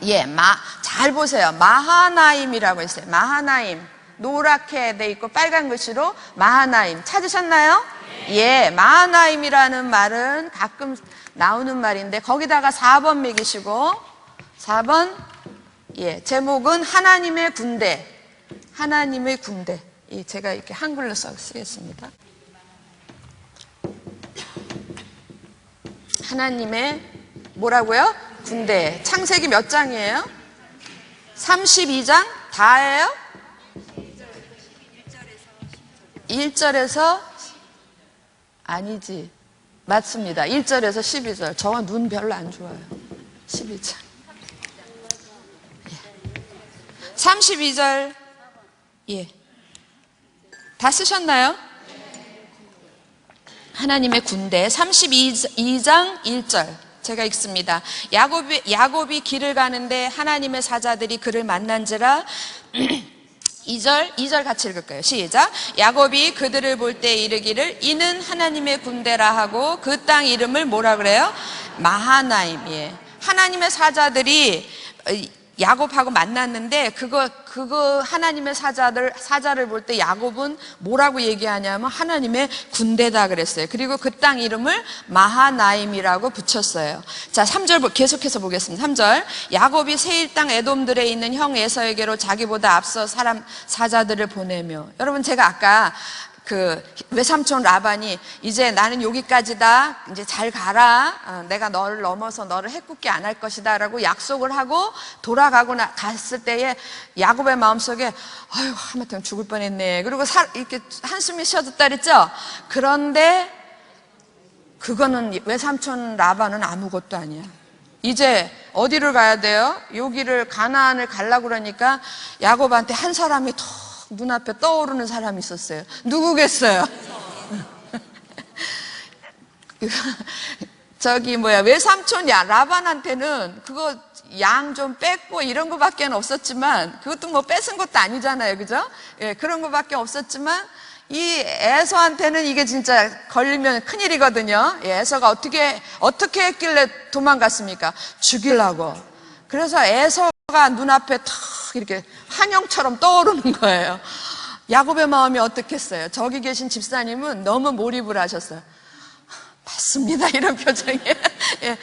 Speaker 1: 예, 잘 보세요. 마하나임이라고 있어요. 마하나임. 노랗게 돼 있고 빨간 글씨로 마하나임. 찾으셨나요? 예, 마하나임이라는 말은 가끔 나오는 말인데 거기다가 4번 매기시고 4번, 예, 제목은 하나님의 군대. 하나님의 군대. 예, 제가 이렇게 한글로 쓰겠습니다. 하나님의 뭐라고요? 군대. 창세기 몇 장이에요? 32장 다예요? 1절에서 아니지. 맞습니다. 1절에서 12절. 저와 눈 별로 안 좋아요. 12절. 예. 32절. 예. 다 쓰셨나요? 하나님의 군대. 32장 1절. 제가 읽습니다. 야곱이 길을 가는데 하나님의 사자들이 그를 만난지라 2절 같이 읽을까요? 시작. 야곱이 그들을 볼 때 이르기를 이는 하나님의 군대라 하고 그 땅 이름을 뭐라 그래요? 마하나임. 예. 하나님의 사자들이 야곱하고 만났는데 그거 하나님의 사자를 볼 때 야곱은 뭐라고 얘기하냐면 하나님의 군대다 그랬어요. 그리고 그 땅 이름을 마하나임이라고 붙였어요. 자, 3절 계속해서 보겠습니다. 3절. 야곱이 세일 땅 에돔들에 있는 형 에서에게로 자기보다 앞서 사자들을 보내며. 여러분, 제가 아까 그 외삼촌 라반이 이제 나는 여기까지다, 이제 잘 가라, 내가 너를 넘어서 너를 해롭게 안 할 것이다 라고 약속을 하고 돌아가고 갔을 때에 야곱의 마음속에 아유 하마터면 죽을 뻔했네. 그리고 이렇게 한숨이 쉬어졌다 그랬죠. 그런데 그거는 외삼촌 라반은 아무것도 아니야. 이제 어디를 가야 돼요? 여기를 가나안을 가려고 그러니까 야곱한테 한 사람이 더 눈앞에 떠오르는 사람이 있었어요. 누구겠어요? 외삼촌 라반한테는 그거 양 좀 뺏고 이런 거밖에 없었지만, 그것도 뭐 뺏은 것도 아니잖아요. 그죠? 예, 그런 거밖에 없었지만, 이 에서한테는 이게 진짜 걸리면 큰일이거든요. 예, 에서가 어떻게 했길래 도망갔습니까? 죽이려고. 그래서 에서가 눈앞에 탁 이렇게 한영처럼 떠오르는 거예요. 야곱의 마음이 어떻겠어요? 저기 계신 집사님은 너무 몰입을 하셨어요. 맞습니다, 이런 표정이에요. 예,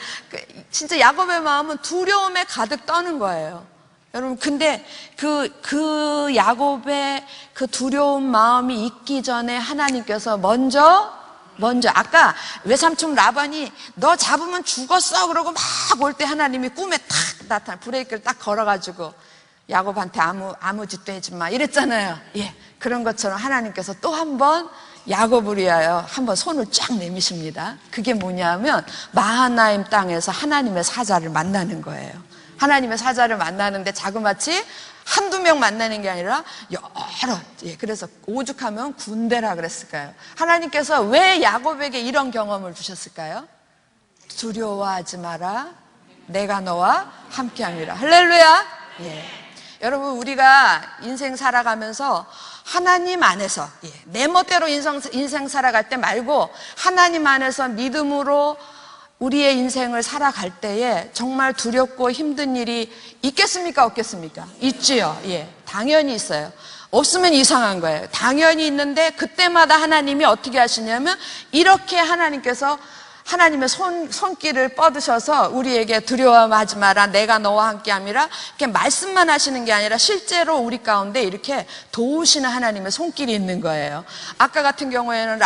Speaker 1: 진짜 야곱의 마음은 두려움에 가득 떠는 거예요. 여러분, 근데 그 야곱의 그 두려운 마음이 있기 전에 하나님께서 먼저 아까 외삼촌 라반이 너 잡으면 죽었어 그러고 막 올 때 하나님이 꿈에 탁 브레이크를 딱 걸어가지고 야곱한테 아무 짓도 하지 마 이랬잖아요. 예, 그런 것처럼 하나님께서 또 한 번 야곱을 위하여 한번 손을 쫙 내미십니다. 그게 뭐냐면 마하나임 땅에서 하나님의 사자를 만나는 거예요. 하나님의 사자를 만나는데 자그마치 한두 명 만나는 게 아니라 여러, 예, 그래서 오죽하면 군대라 그랬을까요? 하나님께서 왜 야곱에게 이런 경험을 주셨을까요? 두려워하지 마라, 내가 너와 함께함이라. 할렐루야. 예. 여러분, 우리가 인생 살아가면서 하나님 안에서, 예, 내 멋대로 인생 살아갈 때 말고 하나님 안에서 믿음으로 우리의 인생을 살아갈 때에 정말 두렵고 힘든 일이 있겠습니까? 없겠습니까? 있지요. 예, 당연히 있어요. 없으면 이상한 거예요. 당연히 있는데 그때마다 하나님이 어떻게 하시냐면 이렇게 하나님께서 하나님의 손길을 뻗으셔서 우리에게 두려워하지 마라, 내가 너와 함께함이라, 이렇게 말씀만 하시는 게 아니라 실제로 우리 가운데 이렇게 도우시는 하나님의 손길이 있는 거예요. 아까 같은 경우에는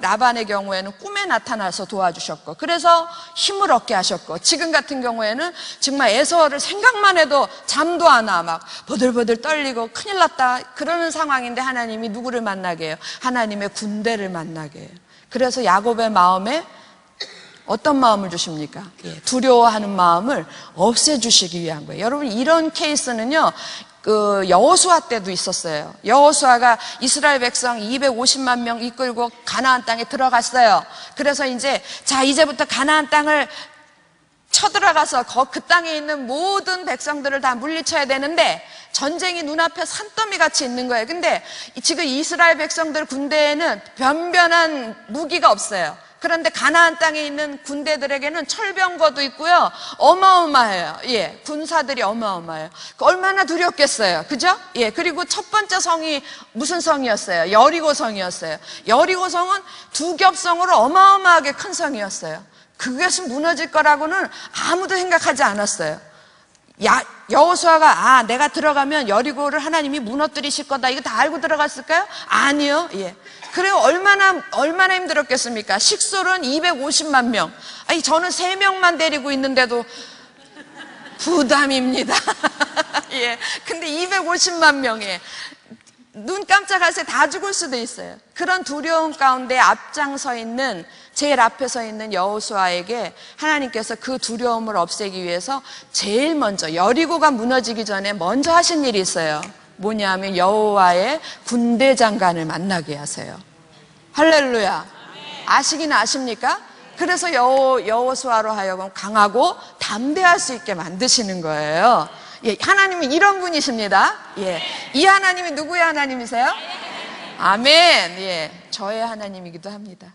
Speaker 1: 라반의 경우에는 꿈에 나타나서 도와주셨고, 그래서 힘을 얻게 하셨고, 지금 같은 경우에는 정말 에서를 생각만 해도 잠도 안 와, 막 버들버들 떨리고 큰일 났다 그러는 상황인데 하나님이 누구를 만나게 해요? 하나님의 군대를 만나게 해요. 그래서 야곱의 마음에 어떤 마음을 주십니까? 두려워하는 마음을 없애주시기 위한 거예요. 여러분, 이런 케이스는요, 여호수아 때도 있었어요. 여호수아가 이스라엘 백성 250만 명 이끌고 가나안 땅에 들어갔어요. 그래서 이제부터 가나안 땅을 쳐들어가서 그 땅에 있는 모든 백성들을 다 물리쳐야 되는데 전쟁이 눈앞에 산더미 같이 있는 거예요. 근데 지금 이스라엘 백성들 군대에는 변변한 무기가 없어요. 그런데 가나안 땅에 있는 군대들에게는 철병거도 있고요, 어마어마해요. 군사들이 어마어마해요. 얼마나 두렵겠어요, 그죠? 그리고 첫 번째 성이 무슨 성이었어요? 여리고 성이었어요. 여리고 성은 두 겹성으로 어마어마하게 큰 성이었어요. 그것이 무너질 거라고는 아무도 생각하지 않았어요. 여호수아가 내가 들어가면 여리고를 하나님이 무너뜨리실 거다, 이거 다 알고 들어갔을까요? 아니요. 그래요. 얼마나 힘들었겠습니까? 식솔은 250만 명. 아니, 저는 3명만 데리고 있는데도 부담입니다. 근데 250만 명에 눈 깜짝할 새 다 죽을 수도 있어요. 그런 두려움 가운데 앞장서 있는, 제일 앞에 서 있는 여호수아에게 하나님께서 그 두려움을 없애기 위해서 제일 먼저 여리고가 무너지기 전에 먼저 하신 일이 있어요. 뭐냐면 여호와의 군대 장관을 만나게 하세요. 할렐루야. 아시긴 아십니까? 그래서 여호수아로 하여금 강하고 담대할 수 있게 만드시는 거예요. 하나님이 이런 분이십니다. 이 하나님이 누구의 하나님이세요? 아멘. 저의 하나님이기도 합니다.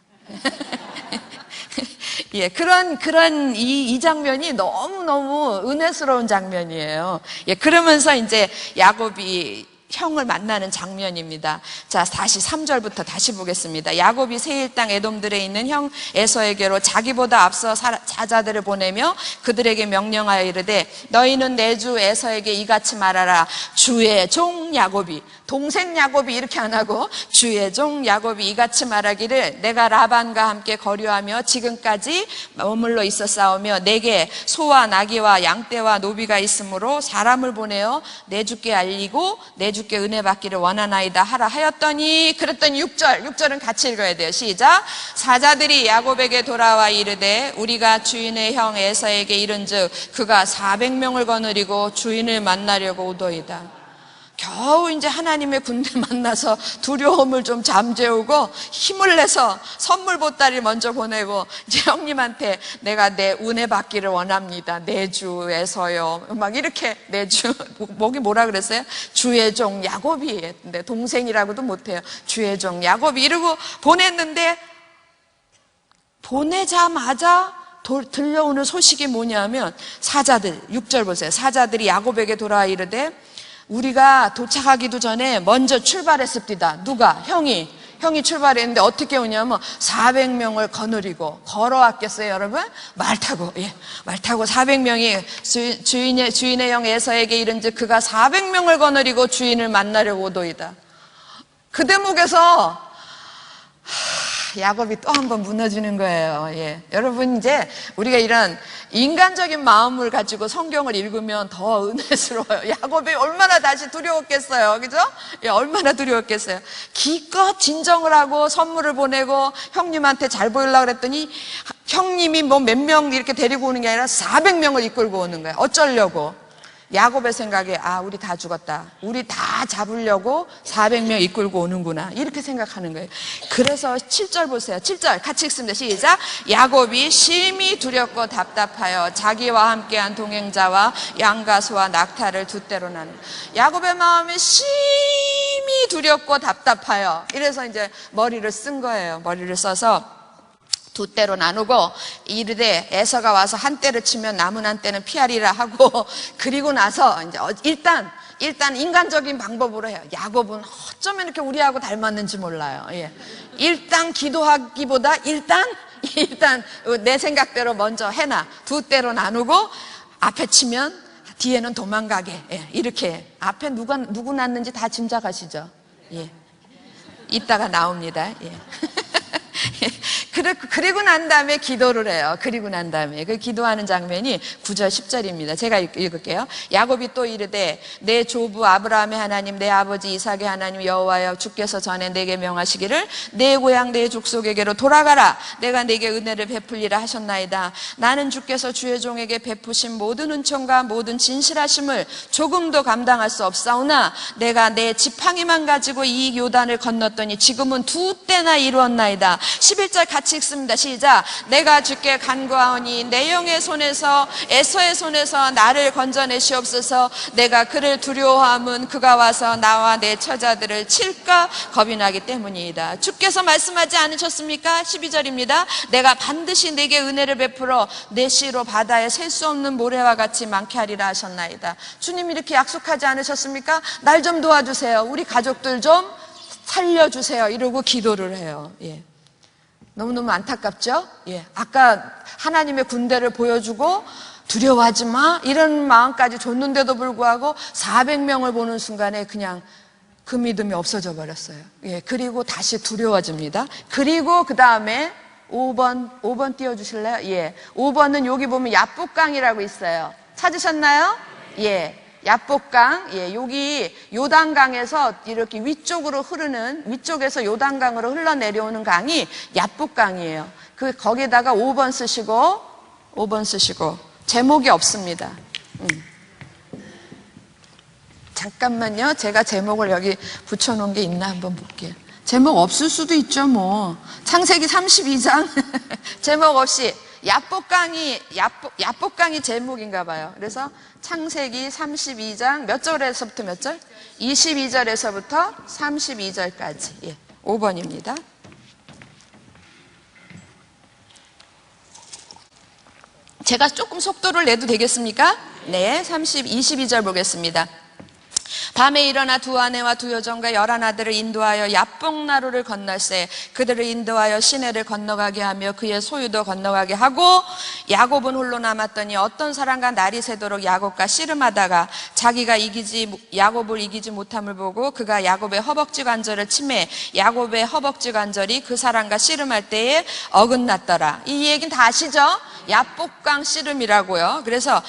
Speaker 1: 그런 이 장면이 너무너무 은혜스러운 장면이에요. 그러면서 이제 야곱이 형을 만나는 장면입니다. 자, 다시 3절부터 다시 보겠습니다. 야곱이 세일 땅 에돔들에 있는 형 에서에게로 자기보다 앞서 사자들을 보내며 그들에게 명령하여 이르되 너희는 내 주 에서에게 이같이 말하라. 주의 종 야곱이, 동생 야곱이 이렇게 안 하고 주의 종 야곱이 이같이 말하기를 내가 라반과 함께 거류하며 지금까지 머물러 있었사오며 내게 소와 나귀와 양떼와 노비가 있으므로 사람을 보내어 내 주께 알리고 내 주께 은혜 받기를 원하나이다 하라 하였더니, 그랬더니 6절은 같이 읽어야 돼요. 시작. 사자들이 야곱에게 돌아와 이르되 우리가 주인의 형 에서에게 이른즉 그가 400명을 거느리고 주인을 만나려고 오도이다. 겨우 이제 하나님의 군대 만나서 두려움을 좀 잠재우고 힘을 내서 선물 보따리 먼저 보내고 이제 형님한테 내가 내 은혜 받기를 원합니다. 내 주에서요. 막 이렇게 내 주, 목이 뭐라 그랬어요? 주의 종 야곱이. 근데 동생이라고도 못해요. 주의 종 야곱이 이러고 보냈는데 보내자마자 들려오는 소식이 뭐냐면 사자들, 6절 보세요. 사자들이 야곱에게 돌아와 이르되 우리가 도착하기도 전에 먼저 출발했습니다. 누가? 형이 출발했는데 어떻게 오냐면 400명을 거느리고 걸어왔겠어요, 여러분? 말 타고 400명이 주인의 형 에서에게 이른즉 그가 400명을 거느리고 주인을 만나려고 오도이다. 그 대목에서 야곱이 또 한 번 무너지는 거예요. 여러분, 이제 우리가 이런 인간적인 마음을 가지고 성경을 읽으면 더 은혜스러워요. 야곱이 얼마나 다시 두려웠겠어요. 그죠? 얼마나 두려웠겠어요. 기껏 진정을 하고 선물을 보내고 형님한테 잘 보이려고 그랬더니 형님이 뭐 몇 명 이렇게 데리고 오는 게 아니라 400명을 이끌고 오는 거예요. 어쩌려고? 야곱의 생각에 우리 다 죽었다. 우리 다 잡으려고 400명 이끌고 오는구나. 이렇게 생각하는 거예요. 그래서 7절 보세요. 7절 같이 읽습니다. 시작. 야곱이 심히 두렵고 답답하여 자기와 함께한 동행자와 양과 소와 낙타를 두 떼로 나누. 야곱의 마음이 심히 두렵고 답답하여. 이래서 이제 머리를 쓴 거예요. 머리를 써서 두 떼로 나누고 이르되 에서가 와서 한 떼를 치면 남은 한 떼는 피하리라 하고, 그리고 나서 이제 일단 인간적인 방법으로 해요. 야곱은 어쩌면 이렇게 우리하고 닮았는지 몰라요. 일단 기도하기보다 일단 일단 내 생각대로 먼저 해놔. 두 대로 나누고 앞에 치면 뒤에는 도망가게. 예, 이렇게 앞에 누구 났는지 다 짐작하시죠? 예, 이따가 나옵니다. 예. 그리고 난 다음에 기도를 해요. 그리고 난 다음에 그 기도하는 장면이 9절 10절입니다. 제가 읽을게요. 야곱이 또 이르되 내 조부 아브라함의 하나님 내 아버지 이삭의 하나님 여호와여 주께서 전에 내게 명하시기를 내 고향 내 족속에게로 돌아가라 내가 내게 은혜를 베풀리라 하셨나이다. 나는 주께서 주의 종에게 베푸신 모든 은총과 모든 진실하심을 조금도 감당할 수 없사오나 내가 내 지팡이만 가지고 이 요단을 건넜더니 지금은 두 때나 이루었나이다. 11절 같이 읽습니다. 시작. 내가 주께 간구하오니 내 영의 손에서 에서의 손에서 나를 건져내시옵소서. 내가 그를 두려워함은 그가 와서 나와 내 처자들을 칠까 겁이 나기 때문이다. 주께서 말씀하지 않으셨습니까? 12절입니다. 내가 반드시 내게 은혜를 베풀어 내 씨로 바다에 셀 수 없는 모래와 같이 많게 하리라 하셨나이다. 주님 이렇게 약속하지 않으셨습니까? 날 좀 도와주세요. 우리 가족들 좀 살려주세요. 이러고 기도를 해요. 예. 너무너무 안타깝죠? 예. 아까 하나님의 군대를 보여주고 두려워하지 마 이런 마음까지 줬는데도 불구하고 400명을 보는 순간에 그냥 그 믿음이 없어져 버렸어요. 예. 그리고 다시 두려워집니다. 그리고 그 다음에 5번 띄워주실래요? 예. 5번은 여기 보면 야복강이라고 있어요. 찾으셨나요? 예. 야복강, 예, 여기 요단강에서 이렇게 위쪽에서 요단강으로 흘러내려오는 강이 야복강이에요. 거기에다가 5번 쓰시고, 제목이 없습니다. 잠깐만요. 제가 제목을 여기 붙여놓은 게 있나 한번 볼게요. 제목 없을 수도 있죠, 뭐. 창세기 32장. 제목 없이. 야복강이 제목인가 봐요. 그래서 창세기 32장 몇 절에서부터 몇 절? 22절에서부터 32절까지. 예, 5번입니다. 제가 조금 속도를 내도 되겠습니까? 네, 22절 보겠습니다. 밤에 일어나 두 아내와 두 여종과 11아들을 인도하여 야복나루를 건널세 그들을 인도하여 시내를 건너가게 하며 그의 소유도 건너가게 하고 야곱은 홀로 남았더니 어떤 사람과 날이 새도록 야곱과 씨름하다가 자기가 야곱을 이기지 못함을 보고 그가 야곱의 허벅지 관절을 치매 야곱의 허벅지 관절이 그 사람과 씨름할 때에 어긋났더라. 이 얘기는 다 아시죠? 야복강 씨름이라고요. 그래서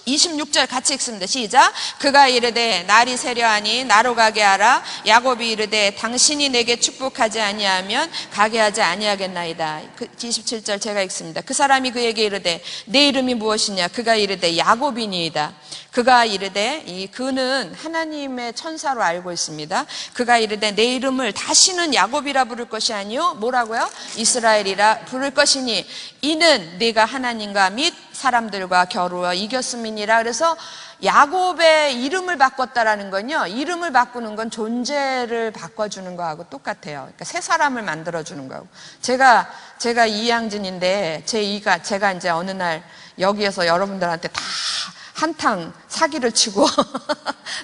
Speaker 1: 26절 같이 읽습니다. 시작. 그가 이르되 날이 세려하니 나로 가게 하라. 야곱이 이르되 당신이 내게 축복하지 아니하면 가게 하지 아니하겠나이다. 27절 제가 읽습니다. 그 사람이 그에게 이르되 내 이름이 무엇이냐? 그가 이르되 야곱이니이다. 그가 이르되 그는 하나님의 천사로 알고 있습니다. 그가 이르되 내 이름을 다시는 야곱이라 부를 것이 아니요 뭐라고요? 이스라엘이라 부를 것이니 이는 네가 하나님과 및 사람들과 겨루어 이겼음이니라. 그래서 야곱의 이름을 바꿨다라는 건요, 이름을 바꾸는 건 존재를 바꿔주는 거하고 똑같아요. 그러니까 새 사람을 만들어주는 거하고. 제가 이양진인데 제가 이제 어느 날 여기에서 여러분들한테 다 한탕 사기를 치고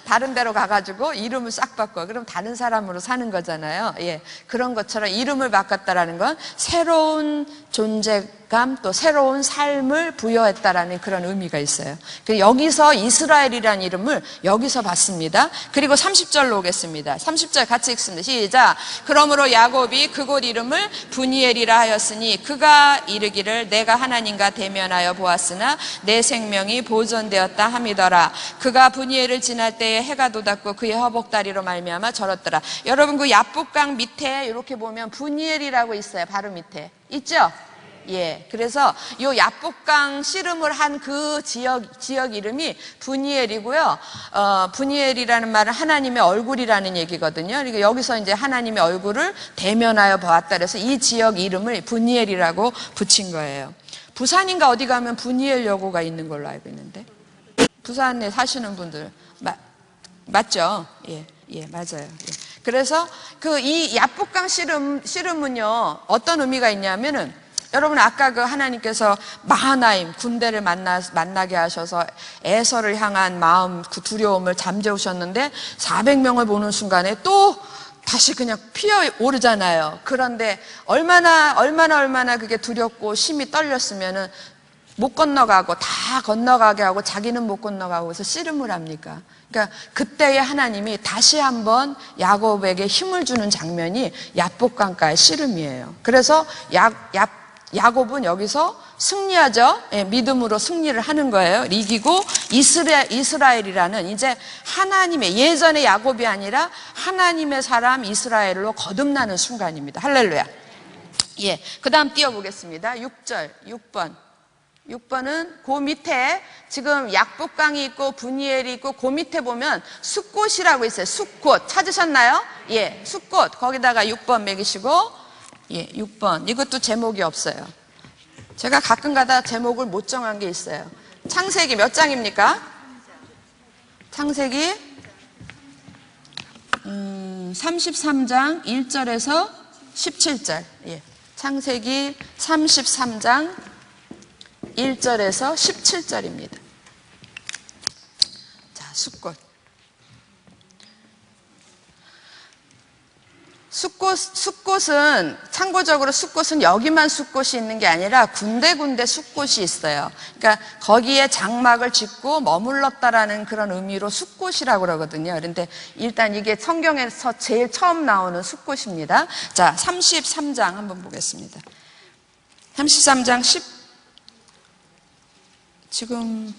Speaker 1: 다른 데로 가가지고 이름을 싹 바꿔. 그럼 다른 사람으로 사는 거잖아요. 예, 그런 것처럼 이름을 바꿨다라는 건 새로운 존재감 또 새로운 삶을 부여했다라는 그런 의미가 있어요. 여기서 이스라엘이라는 이름을 여기서 봤습니다. 그리고 30절로 오겠습니다. 30절 같이 읽습니다. 시작. 그러므로 야곱이 그곳 이름을 브니엘이라 하였으니 그가 이르기를 내가 하나님과 대면하여 보았으나 내 생명이 보존되었다 함이더라. 그가 브니엘을 지날 때에 해가 돋았고 그의 허벅다리로 말미암아 절었더라. 여러분 그 야복강 밑에 이렇게 보면 브니엘이라고 있어요. 바로 밑에 있죠? 예, 그래서 요 야복강 씨름을 한 그 지역 이름이 브니엘이고요. 브니엘이라는 말은 하나님의 얼굴이라는 얘기거든요. 그러니까 여기서 이제 하나님의 얼굴을 대면하여 보았다. 그래서 이 지역 이름을 브니엘이라고 붙인 거예요. 부산인가 어디 가면 브니엘 여고가 있는 걸로 알고 있는데. 부산에 사시는 분들 맞죠? 예, 맞아요. 예. 그래서 이 야복강 씨름은요 어떤 의미가 있냐면은 여러분 아까 그 하나님께서 마하나임 군대를 만나게 하셔서 에서를 향한 마음 그 두려움을 잠재우셨는데 400명을 보는 순간에 또 다시 그냥 피어오르잖아요. 그런데 얼마나 그게 두렵고 심이 떨렸으면은 못 건너가고 다 건너가게 하고 자기는 못 건너가고 해서 씨름을 합니까? 그러니까 그때에 하나님이 다시 한번 야곱에게 힘을 주는 장면이 야복강가의 씨름이에요. 그래서 야곱은 여기서 승리하죠. 예, 믿음으로 승리를 하는 거예요. 이기고 이스라엘이라는 이제 하나님의, 예전의 야곱이 아니라 하나님의 사람 이스라엘로 거듭나는 순간입니다. 할렐루야. 예, 그 다음 띄워보겠습니다. 6절, 6번은 그 밑에 지금 약복강이 있고 분이엘이 있고 그 밑에 보면 숫꽃이라고 있어요. 숫꽃 찾으셨나요? 예, 숫꽃 거기다가 6번 매기시고, 예, 6번 이것도 제목이 없어요. 제가 가끔가다 제목을 못 정한 게 있어요. 창세기 몇 장입니까? 창세기 33장 1절에서 17절. 예, 창세기 33장 1절에서 17절입니다. 자, 숫꽃. 숫꽃은, 참고적으로 숫꽃은 여기만 숫꽃이 있는 게 아니라 군데군데 숫꽃이 있어요. 그러니까 거기에 장막을 짓고 머물렀다라는 그런 의미로 숫꽃이라고 그러거든요. 그런데 일단 이게 성경에서 제일 처음 나오는 숫꽃입니다. 자, 33장 한번 보겠습니다. 33장 지금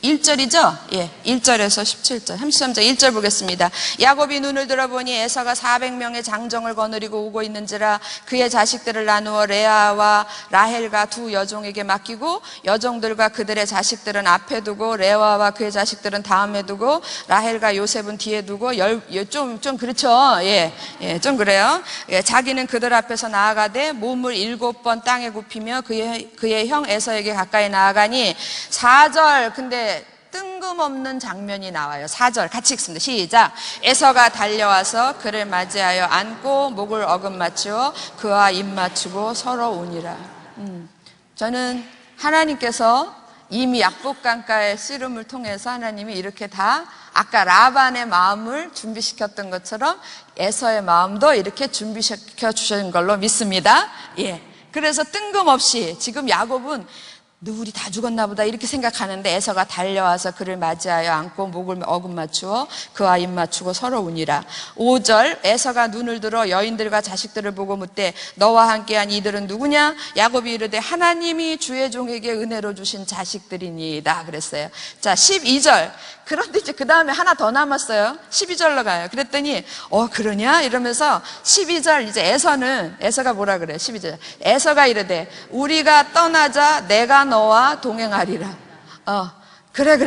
Speaker 1: 1절이죠? 예, 1절에서 17절. 33절 1절 보겠습니다. 야곱이 눈을 들어보니 에사가 400명의 장정을 거느리고 오고 있는지라 그의 자식들을 나누어 레아와 라헬과 두 여종에게 맡기고 여종들과 그들의 자식들은 앞에 두고 레아와 그의 자식들은 다음에 두고 라헬과 요셉은 뒤에 두고 좀 그렇죠? 예, 좀 그래요. 예, 자기는 그들 앞에서 나아가되 몸을 7번 땅에 굽히며 그의 형 에서에게 가까이 나아가니 4절. 근데 뜬금없는 장면이 나와요. 4절 같이 읽습니다. 시작. 에서가 달려와서 그를 맞이하여 안고 목을 어긋맞추어 그와 입 맞추고 서로 우니라. 저는 하나님께서 이미 약복강가의 씨름을 통해서 하나님이 이렇게 다 아까 라반의 마음을 준비시켰던 것처럼 에서의 마음도 이렇게 준비시켜 주신 걸로 믿습니다. 예. 그래서 뜬금없이 지금 야곱은 누구리 다 죽었나 보다 이렇게 생각하는데 에서가 달려와서 그를 맞이하여 안고 목을 어긋맞추어 그와 입 맞추고 서로 우니라. 5절 에서가 눈을 들어 여인들과 자식들을 보고 묻되 너와 함께한 이들은 누구냐? 야곱이 이르되 하나님이 주의 종에게 은혜로 주신 자식들이니이다 그랬어요. 자, 12절. 그런데 이제 그 다음에 하나 더 남았어요. 12절로 가요. 그랬더니 그러냐? 이러면서 12절 이제 에서가 뭐라 그래요? 12절 에서가 이르되 우리가 떠나자 내가 너와 동행하리라. 그래.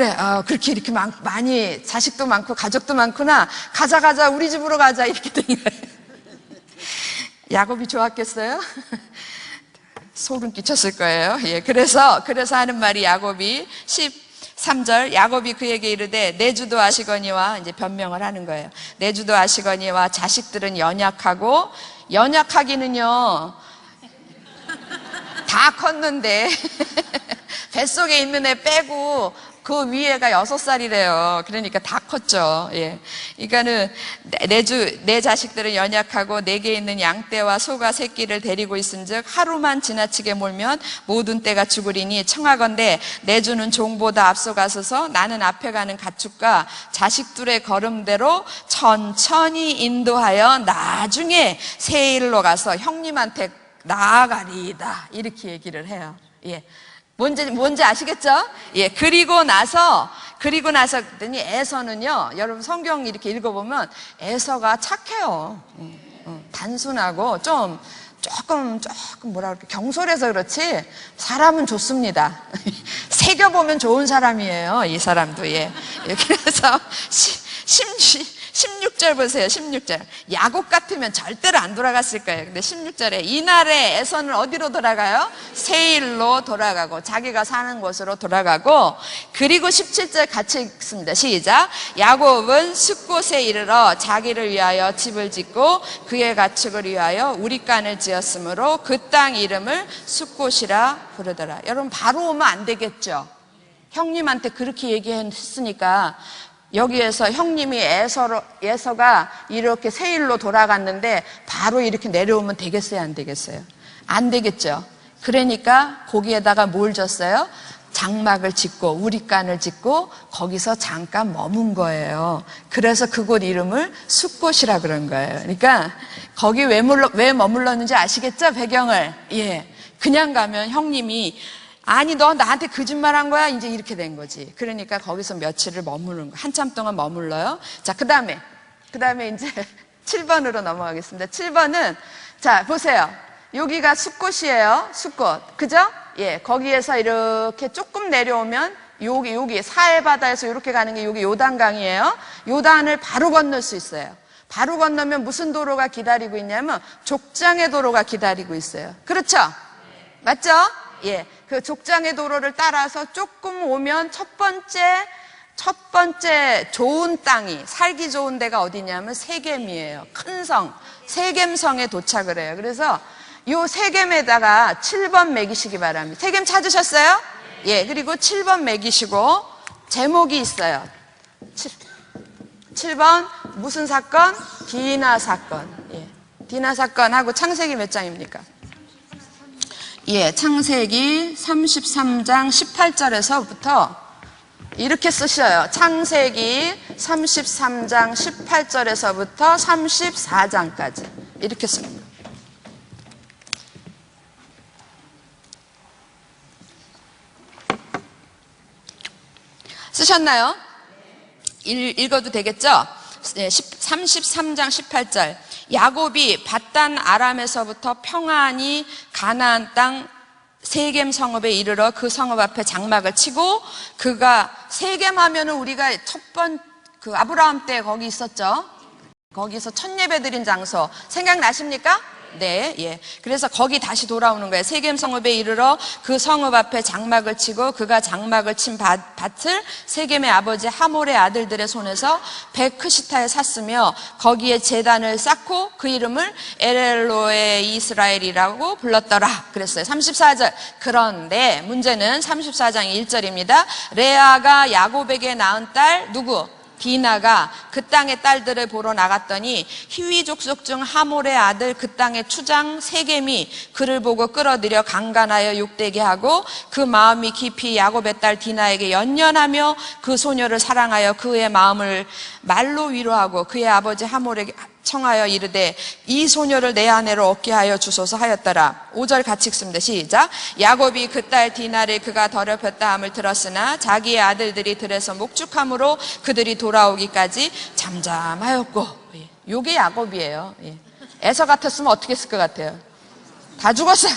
Speaker 1: 그렇게 이렇게 많이 자식도 많고 가족도 많구나. 가자 우리 집으로 가자 이렇게 된 거예요. 야곱이 좋았겠어요? 소름 끼쳤을 거예요. 예, 그래서 하는 말이 야곱이 13절 야곱이 그에게 이르되 내 주도 아시거니와 이제 변명을 하는 거예요. 내 주도 아시거니와 자식들은 연약하기는요 다 컸는데 뱃속에 있는 애 빼고 그 위에가 6살이래요. 그러니까 다 컸죠. 예. 그러니까는 내 자식들은 연약하고 내게 있는 양떼와 소가 새끼를 데리고 있은즉 하루만 지나치게 몰면 모든 떼가 죽으리니 청하건대 내 주는 종보다 앞서가서서 나는 앞에 가는 가축과 자식들의 걸음대로 천천히 인도하여 나중에 세일로 가서 형님한테 나아가리이다 이렇게 얘기를 해요. 예. 뭔지 아시겠죠? 예. 그리고 나서 그랬더니 에서는요, 여러분 성경 이렇게 읽어보면 에서가 착해요. 단순하고 조금 뭐라 그럴까, 경솔해서 그렇지 사람은 좋습니다. 새겨보면 좋은 사람이에요, 이 사람도. 예. 그래서 16절 보세요. 16절. 야곱 같으면 절대로 안 돌아갔을 거예요. 근데 16절에 이날에 에서는 어디로 돌아가요? 세일로 돌아가고 자기가 사는 곳으로 돌아가고, 그리고 17절 같이 읽습니다. 시작. 야곱은 숫곳에 이르러 자기를 위하여 집을 짓고 그의 가축을 위하여 우리간을 지었으므로 그 땅 이름을 숫곳이라 부르더라. 여러분 바로 오면 안 되겠죠? 형님한테 그렇게 얘기했으니까 여기에서 형님이 에서가 이렇게 세일로 돌아갔는데 바로 이렇게 내려오면 되겠어요, 안 되겠어요? 안 되겠죠. 그러니까 거기에다가 뭘 줬어요? 장막을 짓고 우리간을 짓고 거기서 잠깐 머문 거예요. 그래서 그곳 이름을 숫곳이라 그런 거예요. 그러니까 거기 왜 머물렀는지 아시겠죠? 배경을. 예. 그냥 가면 형님이 아니 너 나한테 거짓말한 거야? 이제 이렇게 된 거지. 그러니까 거기서 며칠을 머무는 거. 한참 동안 머물러요. 자, 그다음에 이제 7번으로 넘어가겠습니다. 7번은 자, 보세요. 여기가 숫곳이에요. 숫곳. 그죠? 예. 거기에서 이렇게 조금 내려오면 여기 사해 바다에서 이렇게 가는 게 여기 요단강이에요. 요단을 바로 건널 수 있어요. 바로 건너면 무슨 도로가 기다리고 있냐면 족장의 도로가 기다리고 있어요. 그렇죠? 맞죠? 예. 그 족장의 도로를 따라서 조금 오면 첫 번째 좋은 땅이 살기 좋은 데가 어디냐면 세겜이에요. 큰 성, 세겜성에 도착을 해요. 그래서 요 세겜에다가 7번 매기시기 바랍니다. 세겜 찾으셨어요? 예. 그리고 7번 매기시고 제목이 있어요. 7번 무슨 사건? 디나 사건. 예. 디나 사건하고 창세기 몇 장입니까? 예, 창세기 33장 18절에서부터 이렇게 쓰셔요. 창세기 33장 18절에서부터 34장까지 이렇게 씁니다. 쓰셨나요? 읽어도 되겠죠? 33장 18절. 야곱이 밧단 아람에서부터 평안히 가나안 땅 세겜 성읍에 이르러 그 성읍 앞에 장막을 치고, 그가 세겜 하면은 우리가 그 아브라함 때 거기 있었죠? 거기서 첫 예배 드린 장소 생각나십니까? 네, 예. 그래서 거기 다시 돌아오는 거예요. 세겜 성읍에 이르러 그 성읍 앞에 장막을 치고, 그가 장막을 친 밭을 세겜의 아버지 하몰의 아들들의 손에서 베크시타에 샀으며 거기에 제단을 쌓고 그 이름을 엘로에 이스라엘이라고 불렀더라 그랬어요. 34절. 그런데 문제는 34장 1절입니다. 레아가 야곱에게 낳은 딸 누구? 디나가 그 땅의 딸들을 보러 나갔더니 히위 족속 중 하몰의 아들 그 땅의 추장 세겜이 그를 보고 끌어들여 강간하여 욕되게 하고, 그 마음이 깊이 야곱의 딸 디나에게 연연하며 그 소녀를 사랑하여 그의 마음을 말로 위로하고 그의 아버지 하몰에게 청하여 이르되 이 소녀를 내 아내로 얻게 하여 주소서 하였더라. 5절 같이 읽습니다. 시작. 야곱이 그 딸 디나를 그가 더럽혔다 함을 들었으나 자기의 아들들이 들에서 목축함으로 그들이 돌아오기까지 잠잠하였고. 요게 야곱이에요. 에서 같았으면 어떻게 했을 것 같아요? 다 죽었어.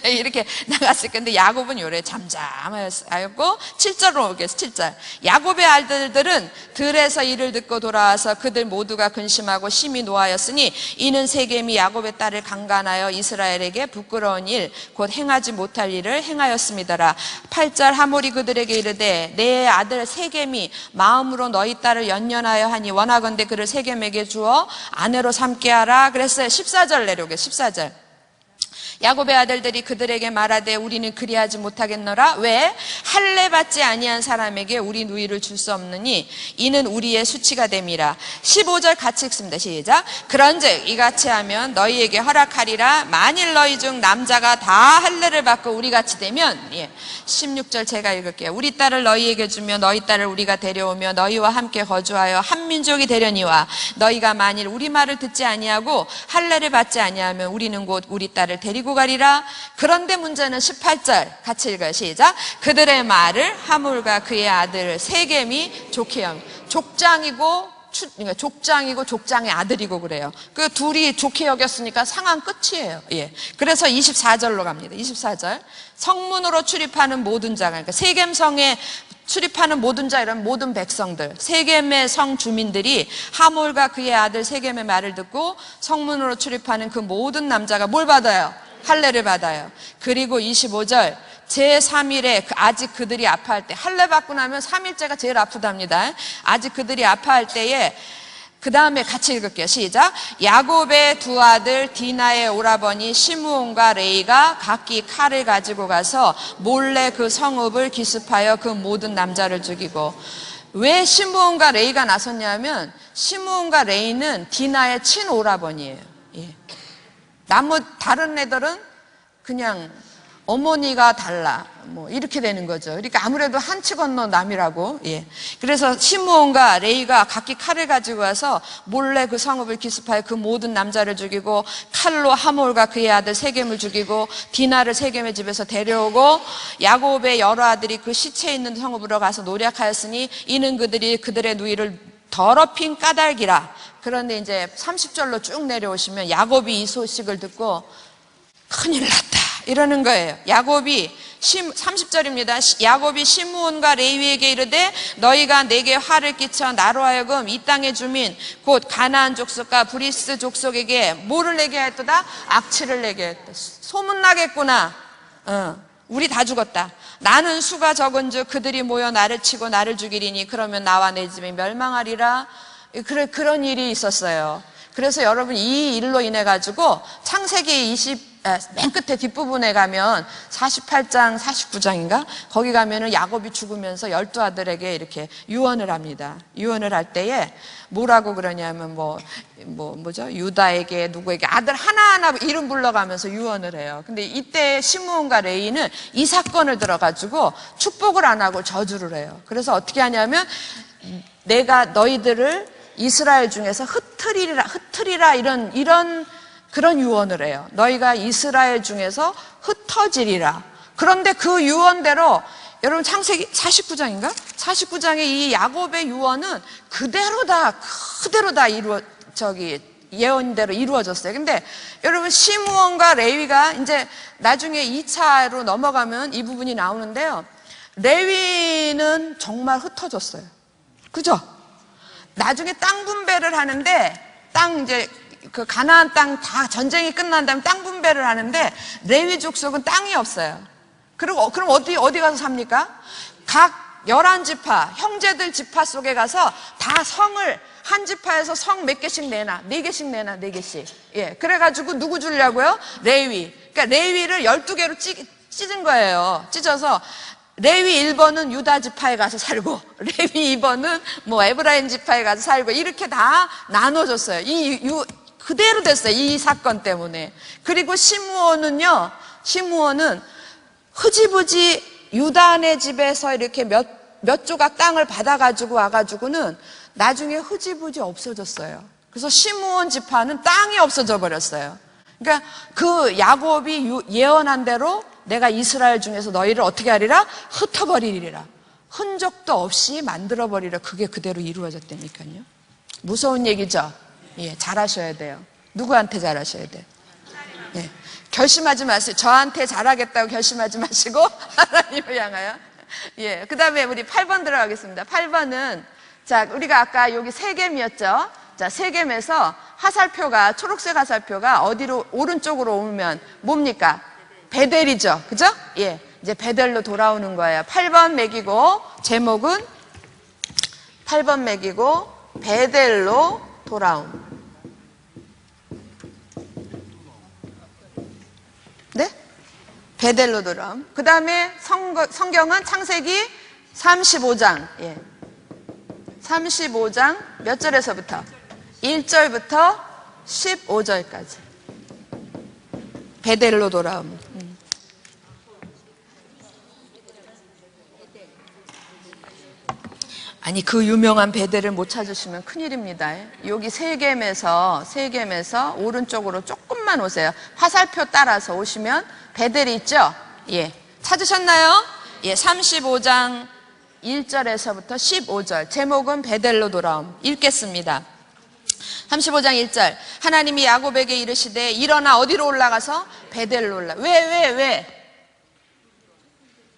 Speaker 1: 이렇게 나갔을 건데 야곱은 요래 잠잠하였고. 7절로 오겠습니다. 7절. 야곱의 아들들은 들에서 이를 듣고 돌아와서 그들 모두가 근심하고 심히 노하였으니 이는 세겜이 야곱의 딸을 강간하여 이스라엘에게 부끄러운 일 곧 행하지 못할 일을 행하였음이더라. 8절. 하몰이 그들에게 이르되 내 아들 세겜이 마음으로 너희 딸을 연연하여 하니 원하건대 그를 세겜에게 주어 아내로 삼게 하라 그랬어요. 14절 내려오게. 14절. 야곱의 아들들이 그들에게 말하되 우리는 그리하지 못하겠노라. 왜? 할례 받지 아니한 사람에게 우리 누이를 줄 수 없느니 이는 우리의 수치가 됨이라. 15절 같이 읽습니다. 시작. 그런즉 이같이 하면 너희에게 허락하리라. 만일 너희 중 남자가 다 할례를 받고 우리같이 되면. 16절 제가 읽을게요. 우리 딸을 너희에게 주며 너희 딸을 우리가 데려오며 너희와 함께 거주하여 한 민족이 되려니와 너희가 만일 우리 말을 듣지 아니하고 할례를 받지 아니하면 우리는 곧 우리 딸을 데리고 가리라. 그런데 문제는 18절 같이 읽어요. 시작. 그들의 말을 하몰과 그의 아들 세겜이 좋게 여겨. 족장이고 족장의 아들이고 그래요. 그 둘이 좋게 여겼으니까 상황 끝이에요. 그래서 24절로 갑니다. 24절. 성문으로 출입하는 모든 자가, 그러니까 세겜성에 출입하는 모든 자, 이런 모든 백성들, 세겜의 성 주민들이 하몰과 그의 아들 세겜의 말을 듣고 성문으로 출입하는 그 모든 남자가 뭘 받아요? 할례를 받아요. 그리고 25절. 제3일에 아직 그들이 아파할 때, 할례 받고 나면 3일째가 제일 아프답니다. 아직 그들이 아파할 때에, 그 다음에 같이 읽을게요. 시작. 야곱의 두 아들 디나의 오라버니 시므온과 레이가 각기 칼을 가지고 가서 몰래 그 성읍을 기습하여 그 모든 남자를 죽이고. 왜 시므온과 레이가 나섰냐면 시므온과 레이는 디나의 친오라버니예요. 예. 다른 애들은 그냥 어머니가 달라 뭐 이렇게 되는 거죠. 그러니까 아무래도 한치 건너 남이라고. 예. 그래서 시므온과 레이가 각기 칼을 가지고 와서 몰래 그 성읍을 기습하여 그 모든 남자를 죽이고 칼로 하몰과 그의 아들 세겜을 죽이고 디나를 세겜의 집에서 데려오고 야곱의 여러 아들이 그 시체 있는 성읍으로 가서 노략하였으니 이는 그들이 그들의 누이를 더럽힌 까닭이라. 그런데 이제 30절로 쭉 내려오시면 야곱이 이 소식을 듣고 큰일 났다 이러는 거예요. 야곱이 30절입니다. 야곱이 시므온과 레위에게 이르되 너희가 내게 화를 끼쳐 나로 하여금 이 땅의 주민 곧 가나안 족속과 브리스 족속에게 뭐를 내게 하였도다? 악취를 내게 했다. 소문나겠구나. 우리 다 죽었다. 나는 수가 적은즉 그들이 모여 나를 치고 나를 죽이리니 그러면 나와 내 집이 멸망하리라. 그런 일이 있었어요. 그래서 여러분 이 일로 인해 가지고 창세기 맨 끝에 뒷부분에 가면 48장 49장인가 거기 가면은 야곱이 죽으면서 12아들에게 이렇게 유언을 합니다. 유언을 할 때에 뭐라고 그러냐면 뭐죠? 유다에게 누구에게 아들 하나하나 이름 불러가면서 유언을 해요. 근데 이때 시므온과 레이는 이 사건을 들어가지고 축복을 안 하고 저주를 해요. 그래서 어떻게 하냐면 내가 너희들을 이스라엘 중에서 흩트리라 이런 그런 유언을 해요. 너희가 이스라엘 중에서 흩어지리라. 그런데 그 유언대로 여러분 창세기 49장인가? 49장의 이 야곱의 유언은 그대로 다 예언대로 이루어졌어요. 근데 여러분 시므온과 레위가 이제 나중에 2차로 넘어가면 이 부분이 나오는데요. 레위는 정말 흩어졌어요. 그죠? 나중에 땅 분배를 하는데 이제 그 가나안 땅 다 전쟁이 끝난 다음에 땅 분배를 하는데 레위 족속은 땅이 없어요. 그리고 그럼 어디 가서 삽니까? 각 11지파 형제들 지파 속에 가서 다 성을 한 지파에서 성 몇 개씩 내놔. 4개씩 내놔. 4개씩. 예. 그래 가지고 누구 주려고요? 레위. 그러니까 레위를 12개로 찢은 거예요. 찢어서 레위 1번은 유다 지파에 가서 살고 레위 2번은 뭐 에브라임 지파에 가서 살고 이렇게 다 나눠줬어요. 그대로 됐어요. 이 사건 때문에. 그리고 시므온은 흐지부지 유다네 집에서 이렇게 몇 조각 땅을 받아가지고 와가지고는 나중에 흐지부지 없어졌어요. 그래서 시므온 지파는 땅이 없어져 버렸어요. 그러니까 그 야곱이 예언한 대로 내가 이스라엘 중에서 너희를 어떻게 하리라? 흩어버리리라. 흔적도 없이 만들어버리라. 그게 그대로 이루어졌다니까요. 무서운 얘기죠? 예, 잘하셔야 돼요. 누구한테 잘하셔야 돼요? 예, 결심하지 마세요. 저한테 잘하겠다고 결심하지 마시고 하나님을 향하여. 예, 그 다음에 우리 8번 들어가겠습니다. 8번은 자, 우리가 아까 여기 세겜이었죠? 자, 세겜에서 화살표가 초록색 화살표가 어디로 오른쪽으로 오면 뭡니까? 베델이죠. 그죠? 예. 이제 베델로 돌아오는 거예요. 8번 매기고 제목은 8번 매기고 베델로 돌아옴. 네? 베델로 돌아옴. 그 다음에 성경은 창세기 35장. 예. 35장 몇 절에서부터? 1절부터 15절까지. 베델로 돌아옴. 아니 그 유명한 베델을 못 찾으시면 큰일입니다. 여기 세겜에서 오른쪽으로 조금만 오세요. 화살표 따라서 오시면 베델이 있죠? 예. 찾으셨나요? 예. 35장 1절에서부터 15절. 제목은 베델로 돌아옴. 읽겠습니다. 35장 1절. 하나님이 야곱에게 이르시되 일어나 어디로 올라가서? 베델로 올라. 왜?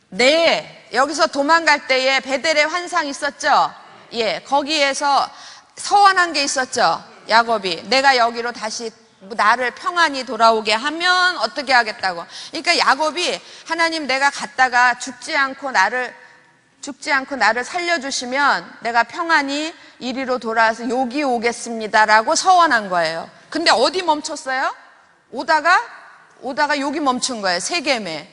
Speaker 1: 네. 여기서 도망갈 때에 베델의 환상이 있었죠? 예. 거기에서 서원한 게 있었죠? 야곱이. 내가 여기로 다시 나를 평안히 돌아오게 하면 어떻게 하겠다고. 그러니까 야곱이 하나님 내가 갔다가 죽지 않고 나를 살려주시면 내가 평안히 이리로 돌아와서 여기 오겠습니다라고 서원한 거예요. 근데 어디 멈췄어요? 오다가 여기 멈춘 거예요. 세겜에.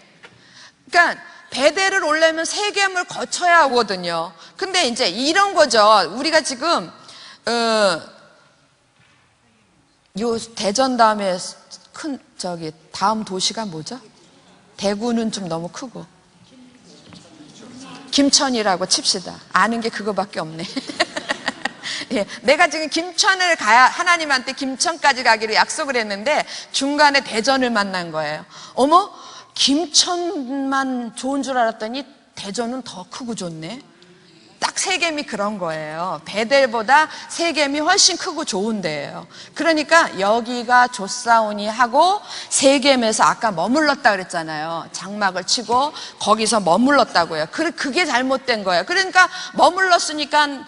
Speaker 1: 그러니까 베델을 오려면 세겜을 거쳐야 하거든요. 근데 이제 이런 거죠. 우리가 지금 요 대전 다음에 큰 다음 도시가 뭐죠? 대구는 좀 너무 크고 김천이라고 칩시다. 아는 게 그거밖에 없네. 예, 내가 지금 김천을 가야 하나님한테 김천까지 가기로 약속을 했는데 중간에 대전을 만난 거예요. 어머, 김천만 좋은 줄 알았더니 대전은 더 크고 좋네. 딱 세겜이 그런 거예요. 베델보다 세겜이 훨씬 크고 좋은 데예요. 그러니까 여기가 좋사오니 하고 세겜에서 아까 머물렀다 그랬잖아요. 장막을 치고 거기서 머물렀다고요. 그게 잘못된 거예요. 그러니까 머물렀으니까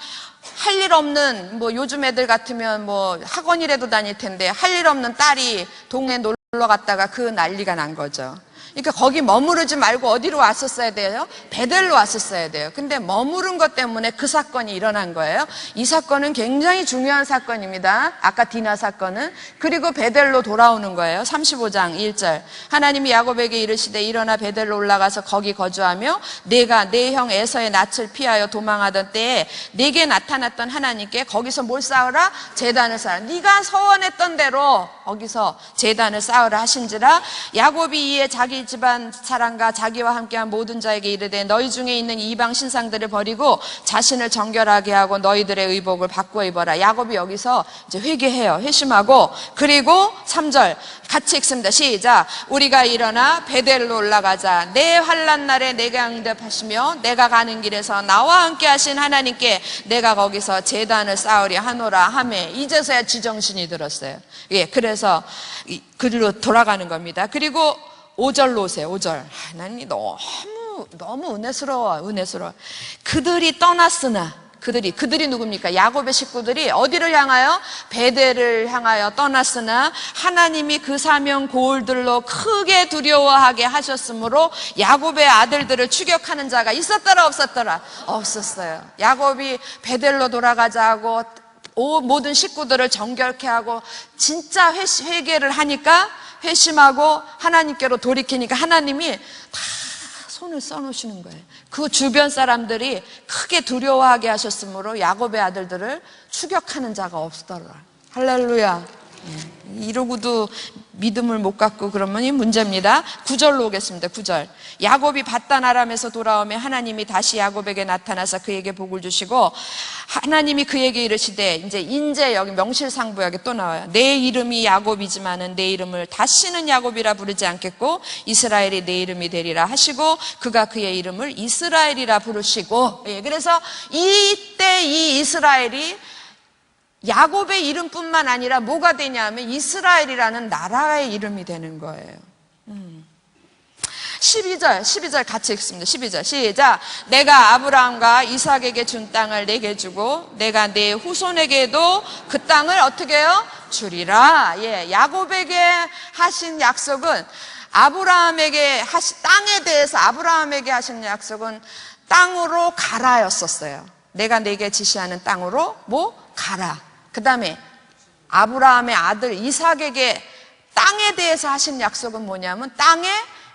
Speaker 1: 할 일 없는, 뭐 요즘 애들 같으면 뭐 학원이라도 다닐 텐데 할 일 없는 딸이 동네 놀러 갔다가 그 난리가 난 거죠. 그러니까 거기 머무르지 말고 어디로 왔었어야 돼요? 베델로 왔었어야 돼요. 근데 머무른 것 때문에 그 사건이 일어난 거예요. 이 사건은 굉장히 중요한 사건입니다. 아까 디나 사건은. 그리고 베델로 돌아오는 거예요. 35장 1절. 하나님이 야곱에게 이르시되 일어나 베델로 올라가서 거기 거주하며 내가 내 형 에서의 낯을 피하여 도망하던 때에 내게 나타났던 하나님께 거기서 뭘 쌓으라? 제단을 쌓으라. 네가 서원했던 대로 거기서 제단을 쌓으라 하신지라. 야곱이 이에 자기 집안 사람과 자기와 함께한 모든 자에게 이르되 너희 중에 있는 이방 신상들을 버리고 자신을 정결하게 하고 너희들의 의복을 바꿔 입어라. 야곱이 여기서 이제 회개해요. 회심하고. 그리고 3절 같이 읽습니다. 시작. 우리가 일어나 베델로 올라가자. 내 환난 날에 내가 응답하시며 내가 가는 길에서 나와 함께 하신 하나님께 내가 거기서 제단을 쌓으려 하노라 하매 이제서야 지정신이 들었어요. 예, 그래서 그리로 돌아가는 겁니다. 그리고 5절로 오세요. 5절. 하나님 너무 은혜스러워. 그들이 떠났으나 그들이 누굽니까? 야곱의 식구들이 어디를 향하여? 베델을 향하여 떠났으나 하나님이 그 사명 고울들로 크게 두려워하게 하셨으므로 야곱의 아들들을 추격하는 자가 있었더라 없었더라? 없었어요. 야곱이 베델로 돌아가자 하고 모든 식구들을 정결케 하고 진짜 회개를 하니까 회심하고 하나님께로 돌이키니까 하나님이 다 손을 써놓으시는 거예요. 그 주변 사람들이 크게 두려워하게 하셨으므로 야곱의 아들들을 추격하는 자가 없더라. 할렐루야. 이러고도 믿음을 못 갖고 그러면 이 문제입니다. 9절로 오겠습니다. 9절. 야곱이 밧단 아람에서 돌아오며 하나님이 다시 야곱에게 나타나서 그에게 복을 주시고 하나님이 그에게 이르시되 이제 여기 명실상부하게 또 나와요. 내 이름이 야곱이지만은 내 이름을 다시는 야곱이라 부르지 않겠고 이스라엘이 내 이름이 되리라 하시고 그가 그의 이름을 이스라엘이라 부르시고. 그래서 이때 이 이스라엘이 야곱의 이름뿐만 아니라 뭐가 되냐면 이스라엘이라는 나라의 이름이 되는 거예요. 12절 같이 읽습니다. 12절 시작. 내가 아브라함과 이삭에게 준 땅을 내게 주고 내가 내 후손에게도 그 땅을 어떻게 해요? 주리라. 야곱에게 하신 약속은 땅에 대해서 아브라함에게 하신 약속은 땅으로 가라였었어요. 내가 내게 지시하는 땅으로 가라. 그 다음에 아브라함의 아들 이삭에게 땅에 대해서 하신 약속은 뭐냐면 땅에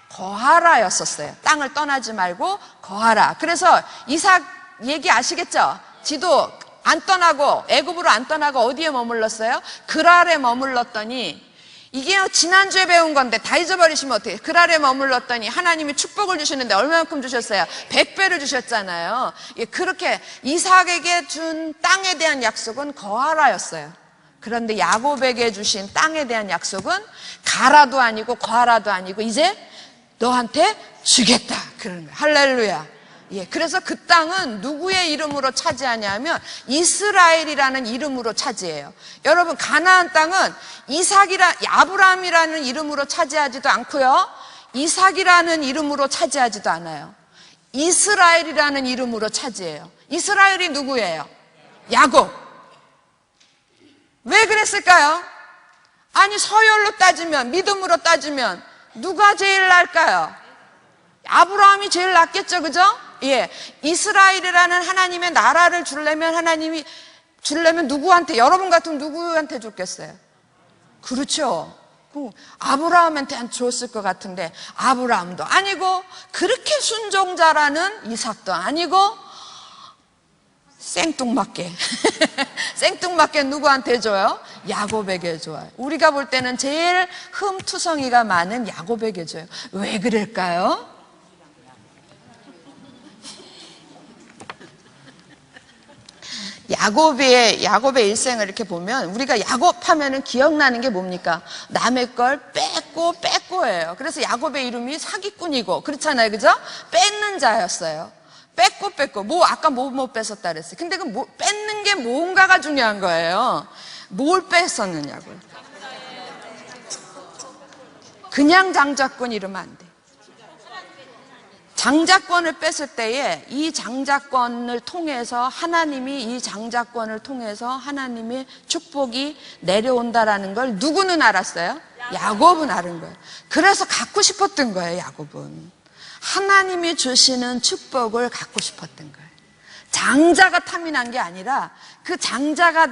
Speaker 1: 거하라였었어요. 땅을 떠나지 말고 거하라. 그래서 이삭 얘기 아시겠죠? 지도 안 떠나고 애굽으로 안 떠나고 어디에 머물렀어요? 그랄에 머물렀더니 이게 지난주에 배운 건데 다 잊어버리시면 어떡해요? 그랄에 머물렀더니 하나님이 축복을 주시는데 얼마만큼 주셨어요? 100배를 주셨잖아요. 그렇게 이삭에게 준 땅에 대한 약속은 거하라였어요. 그런데 야곱에게 주신 땅에 대한 약속은 가라도 아니고 거하라도 아니고 이제 너한테 주겠다. 그런 거예요. 할렐루야. 그래서 그 땅은 누구의 이름으로 차지하냐면 이스라엘이라는 이름으로 차지해요. 여러분, 가나안 땅은 아브라함이라는 이름으로 차지하지도 않고요. 이삭이라는 이름으로 차지하지도 않아요. 이스라엘이라는 이름으로 차지해요. 이스라엘이 누구예요? 야곱. 왜 그랬을까요? 아니, 서열로 따지면, 믿음으로 따지면 누가 제일 날까요? 아브라함이 제일 낫겠죠, 그죠? 이스라엘이라는 하나님의 나라를 하나님이 주려면 누구한테, 여러분 같으면 누구한테 줬겠어요? 그렇죠. 아브라함한테 줬을 것 같은데 아브라함도 아니고, 그렇게 순종자라는 이삭도 아니고, 생뚱맞게 생뚱맞게 누구한테 줘요? 야곱에게 줘요. 우리가 볼 때는 제일 흠투성이가 많은 야곱에게 줘요. 왜 그럴까요? 야곱의 일생을 이렇게 보면, 우리가 야곱 하면은 기억나는 게 뭡니까? 남의 걸 뺏고예요. 그래서 야곱의 이름이 사기꾼이고, 그렇잖아요. 그죠? 뺏는 자였어요. 뺏고. 아까 못 뺏었다 그랬어요. 근데 뺏는 게 뭔가가 중요한 거예요. 뭘 뺏었느냐고요. 그냥 장자권 이러면 안 돼. 장자권을 뺐을 때에 이 장자권을 통해서 하나님이, 이 장자권을 통해서 하나님의 축복이 내려온다라는 걸 누구는 알았어요? 야곱은 아는 거예요. 그래서 갖고 싶었던 거예요. 야곱은 하나님이 주시는 축복을 갖고 싶었던 거예요. 장자가 탐이 난 게 아니라, 그 장자가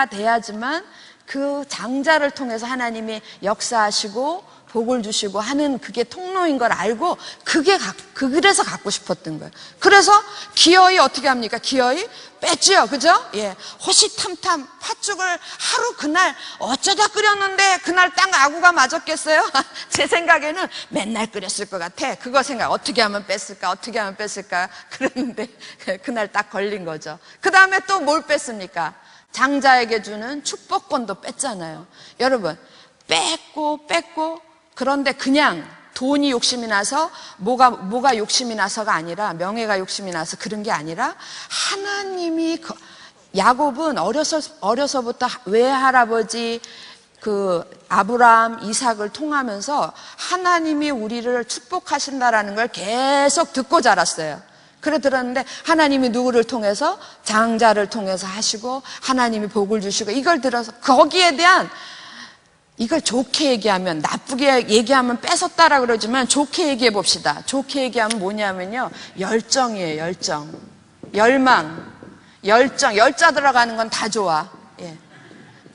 Speaker 1: 돼야지만 그 장자를 통해서 하나님이 역사하시고 복을 주시고 하는, 그게 통로인 걸 알고, 그래서 갖고 싶었던 거예요. 그래서 기어이 어떻게 합니까? 기어이 뺐죠. 그죠? 예. 호시탐탐 팥죽을 하루 그날 어쩌다 끓였는데 그날 딱 아구가 맞았겠어요? 제 생각에는 맨날 끓였을 것 같아. 그거 생각, 어떻게 하면 뺐을까? 그랬는데 그날 딱 걸린 거죠. 그 다음에 또 뭘 뺐습니까? 장자에게 주는 축복권도 뺐잖아요. 여러분, 뺐고, 그런데 그냥 돈이 욕심이 나서, 뭐가 욕심이 나서가 아니라, 명예가 욕심이 나서 그런 게 아니라, 하나님이, 야곱은 어려서부터 외할아버지 아브라함, 이삭을 통하면서 하나님이 우리를 축복하신다라는 걸 계속 듣고 자랐어요. 그래 들었는데, 하나님이 누구를 통해서? 장자를 통해서 하시고, 하나님이 복을 주시고, 이걸 들어서 거기에 대한, 이걸 좋게 얘기하면, 나쁘게 얘기하면 뺏었다라 그러지만 좋게 얘기해 봅시다. 좋게 얘기하면 뭐냐면요, 열정이에요. 열망, 열자 들어가는 건 다 좋아. 예.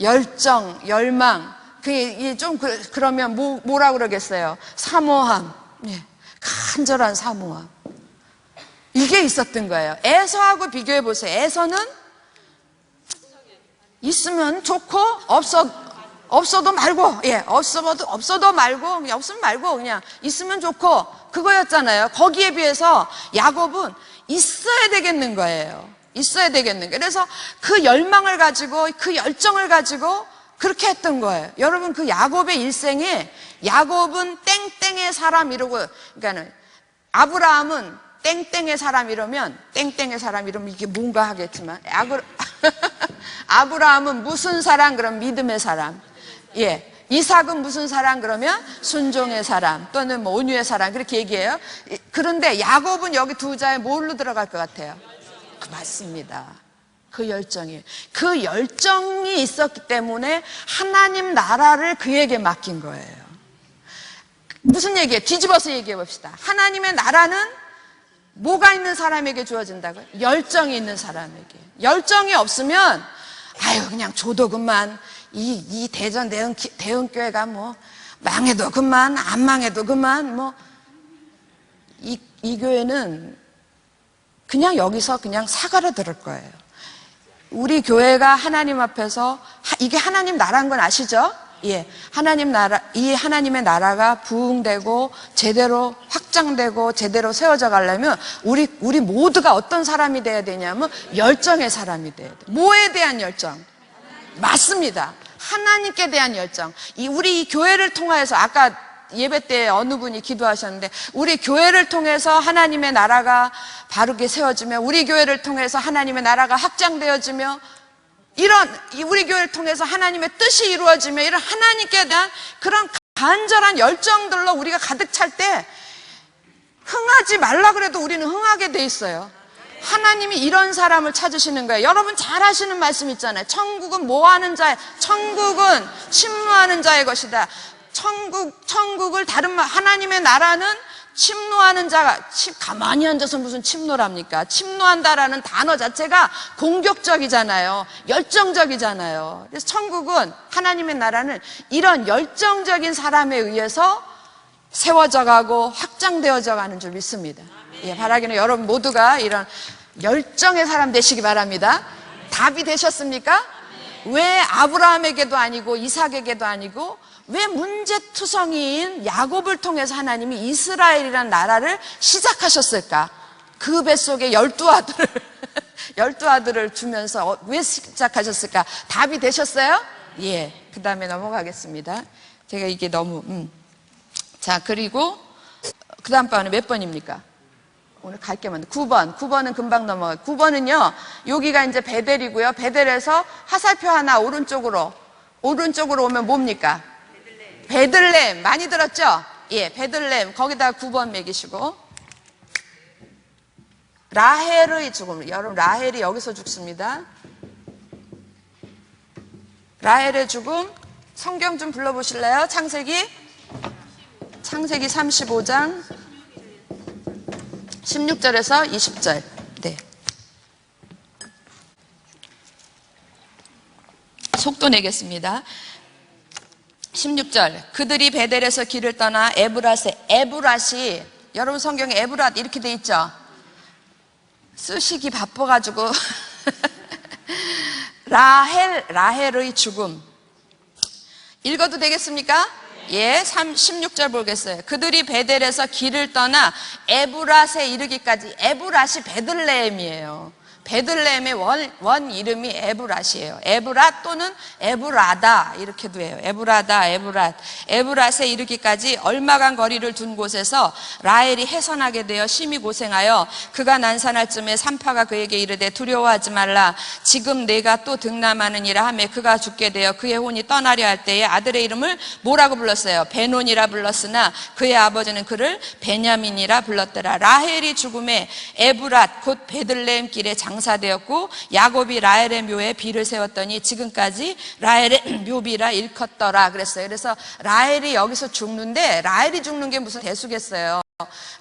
Speaker 1: 열정, 열망. 그게 좀 그러면 뭐라 그러겠어요? 사모함. 예. 간절한 사모함. 이게 있었던 거예요. 에서하고 비교해 보세요. 에서는 있으면 좋고, 없어도 말고, 예, 없어도 말고, 그냥 없으면 말고, 그냥 있으면 좋고, 그거였잖아요. 거기에 비해서 야곱은 있어야 되겠는 거예요. 그래서 그 열망을 가지고, 그 열정을 가지고 그렇게 했던 거예요. 여러분, 그 야곱의 일생에, 야곱은 땡땡의 사람 이러고, 그러니까는 아브라함은 땡땡의 사람 이러면 이게 뭔가 하겠지만, 아브라함은 무슨 사람? 그럼 믿음의 사람. 예. 이삭은 무슨 사람? 그러면 순종의 사람, 또는 뭐 온유의 사람, 그렇게 얘기해요. 그런데 야곱은 여기 두 자에 뭘로 들어갈 것 같아요? 맞습니다. 그 열정이 있었기 때문에 하나님 나라를 그에게 맡긴 거예요. 무슨 얘기예요? 뒤집어서 얘기해 봅시다. 하나님의 나라는 뭐가 있는 사람에게 주어진다고요? 열정이 있는 사람에게. 열정이 없으면 그냥 줘도 그만, 이 대전 대흥교회가 뭐 망해도 그만, 안 망해도 그만, 뭐 이 교회는 그냥 여기서 그냥 사가려 들을 거예요. 우리 교회가 하나님 앞에서, 이게 하나님 나라인 건 아시죠? 예. 하나님의 나라가 부흥되고 제대로 확장되고 제대로 세워져 가려면 우리 모두가 어떤 사람이 돼야 되냐면 열정의 사람이 돼야 돼. 뭐에 대한 열정? 맞습니다. 하나님께 대한 열정. 우리 이 교회를 통해서, 아까 예배 때 어느 분이 기도하셨는데, 우리 교회를 통해서 하나님의 나라가 바르게 세워지며, 우리 교회를 통해서 하나님의 나라가 확장되어지며, 우리 교회를 통해서 하나님의 뜻이 이루어지며, 이런 하나님께 대한 그런 간절한 열정들로 우리가 가득 찰 때 흥하지 말라 그래도 우리는 흥하게 돼 있어요. 하나님이 이런 사람을 찾으시는 거예요. 여러분 잘 아시는 말씀 있잖아요. 천국은 천국은 침무하는 자의 것이다. 천국을 하나님의 나라는 침노하는 자가, 가만히 앉아서 무슨 침노랍니까? 침노한다라는 단어 자체가 공격적이잖아요. 열정적이잖아요. 그래서 천국은, 하나님의 나라는 이런 열정적인 사람에 의해서 세워져 가고 확장되어져 가는 줄 믿습니다. 예, 바라기는 여러분 모두가 이런 열정의 사람 되시기 바랍니다. 답이 되셨습니까? 왜 아브라함에게도 아니고 이삭에게도 아니고 왜 문제투성이인 야곱을 통해서 하나님이 이스라엘이라는 나라를 시작하셨을까? 그 뱃속에 12아들을 12아들을 주면서 왜 시작하셨을까? 답이 되셨어요? 예. 그 다음에 넘어가겠습니다. 제가 이게 너무 자, 그리고 그 다음 번은 몇 번입니까? 오늘 갈 게 많은데 9번은 금방 넘어가요. 9번은요 여기가 이제 베델이고요. 베델에서 화살표 하나 오른쪽으로 오면 뭡니까? 베들레헴. 많이 들었죠? 예, 베들레헴. 거기다 9번 매기시고. 라헬의 죽음. 여러분 라헬이 여기서 죽습니다. 라헬의 죽음. 성경 좀 불러보실래요? 창세기 35장 16절에서 20절. 네. 속도 내겠습니다. 16절. 그들이 베델에서 길을 떠나 에브랏이, 여러분 성경에 에브랏 이렇게 돼 있죠? 쓰시기 바빠가지고 라헬의 죽음. 읽어도 되겠습니까? 예, 16절 보겠어요. 그들이 베델에서 길을 떠나 에브랏에 이르기까지. 에브랏이 베들레헴이에요. 베들레헴의 원 이름이 에브랏이에요. 에브랏 또는 에브라다 이렇게도 해요. 에브랏에 이르기까지 얼마간 거리를 둔 곳에서 라헬이 해산하게 되어 심히 고생하여 그가 난산할 쯤에 산파가 그에게 이르되 두려워하지 말라. 지금 내가 또 등남하느니라 하며 그가 죽게 되어 그의 혼이 떠나려 할 때에 아들의 이름을 뭐라고 불렀어요? 베논이라 불렀으나 그의 아버지는 그를 베냐민이라 불렀더라. 라헬이 죽음에 에브랏 곧 베들레헴 길에 장사되었고 야곱이 라헬의 묘에 비를 세웠더니 지금까지 라헬의 묘비라 일컫더라 그랬어요. 그래서 라헬이 여기서 죽는데, 라헬이 죽는 게 무슨 대수겠어요.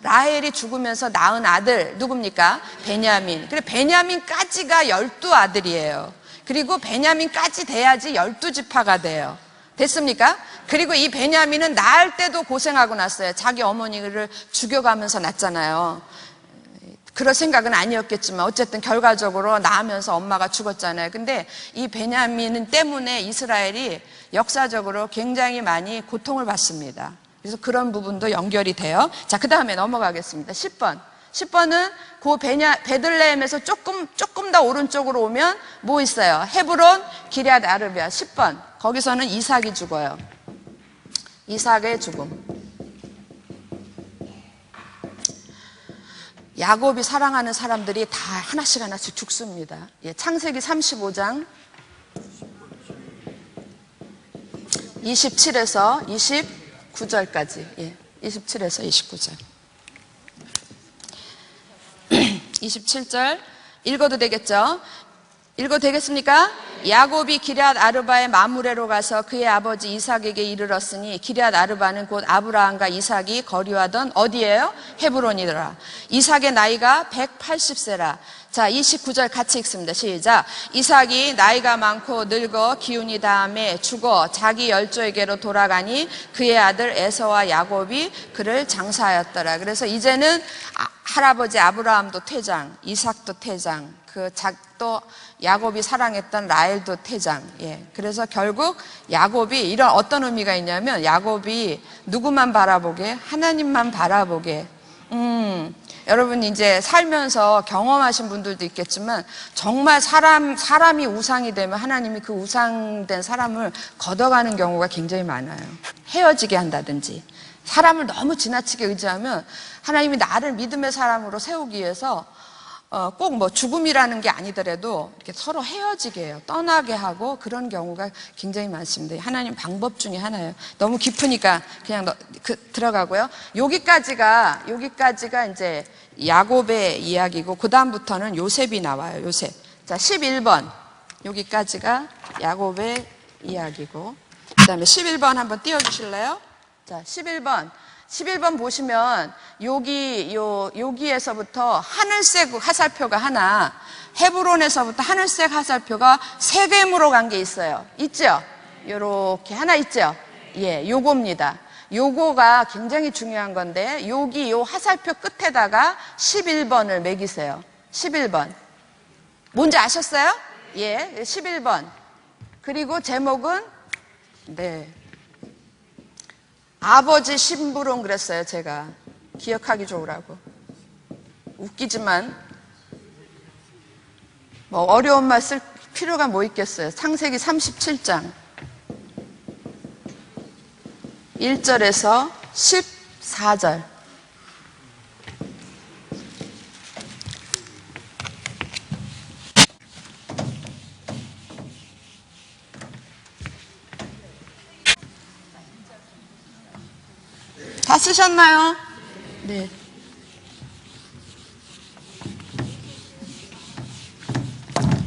Speaker 1: 라헬이 죽으면서 낳은 아들 누굽니까? 베냐민. 그래 베냐민까지가 12아들이에요. 그리고 베냐민까지 돼야지 12지파가 돼요. 됐습니까? 그리고 이 베냐민은 낳을 때도 고생하고 났어요. 자기 어머니를 죽여가면서 낳잖아요. 그럴 생각은 아니었겠지만 어쨌든 결과적으로 낳으면서 엄마가 죽었잖아요. 근데 이 베냐민 때문에 이스라엘이 역사적으로 굉장히 많이 고통을 받습니다. 그래서 그런 부분도 연결이 돼요. 자, 그 다음에 넘어가겠습니다. 10번은 그 베들레헴에서 조금 더 오른쪽으로 오면 뭐 있어요? 헤브론, 기럇 아르비아. 10번. 거기서는 이삭이 죽어요. 이삭의 죽음. 야곱이 사랑하는 사람들이 다 하나씩 죽습니다. 예, 창세기 35장 27에서 29절까지. 예, 27에서 29절. 27절 읽어도 되겠죠? 읽어도 되겠습니까? 야곱이 기럇 아르바의 마므레로 가서 그의 아버지 이삭에게 이르렀으니 기럇 아르바는 곧 아브라함과 이삭이 거류하던 어디예요? 헤브론이더라. 이삭의 나이가 180세라. 자, 29절 같이 읽습니다. 시작. 이삭이 나이가 많고 늙어 기운이 다함에 죽어 자기 열조에게로 돌아가니 그의 아들 에서와 야곱이 그를 장사하였더라. 그래서 이제는 할아버지 아브라함도 퇴장, 이삭도 퇴장, 또 야곱이 사랑했던 라헬도 퇴장. 예. 그래서 결국 야곱이 이런 어떤 의미가 있냐면 야곱이 누구만 바라보게? 하나님만 바라보게. 여러분 이제 살면서 경험하신 분들도 있겠지만 정말 사람이 우상이 되면 하나님이 그 우상된 사람을 걷어가는 경우가 굉장히 많아요. 헤어지게 한다든지. 사람을 너무 지나치게 의지하면 하나님이 나를 믿음의 사람으로 세우기 위해서 꼭 뭐 죽음이라는 게 아니더라도 이렇게 서로 헤어지게 해요. 떠나게 하고 그런 경우가 굉장히 많습니다. 하나님 방법 중에 하나예요. 너무 깊으니까 그냥 들어가고요. 여기까지가 이제 야곱의 이야기고 그 다음부터는 요셉이 나와요. 요셉. 자, 11번. 여기까지가 야곱의 이야기고 그 다음에 11번 한번 띄워주실래요? 자, 11번. 11번 보시면 여기에서부터 하늘색 화살표가 하나, 헤브론에서부터 하늘색 화살표가 세겜으로 간 게 있어요. 있죠? 요렇게 하나 있죠? 예, 요겁니다. 요거가 굉장히 중요한 건데 여기 요 화살표 끝에다가 11번을 매기세요. 11번. 뭔지 아셨어요? 예, 11번. 그리고 제목은 네. 아버지 심부름 그랬어요, 제가. 기억하기 좋으라고. 웃기지만 뭐 어려운 말 쓸 필요가 뭐 있겠어요. 창세기 37장 1절에서 14절. 다 쓰셨나요? 네.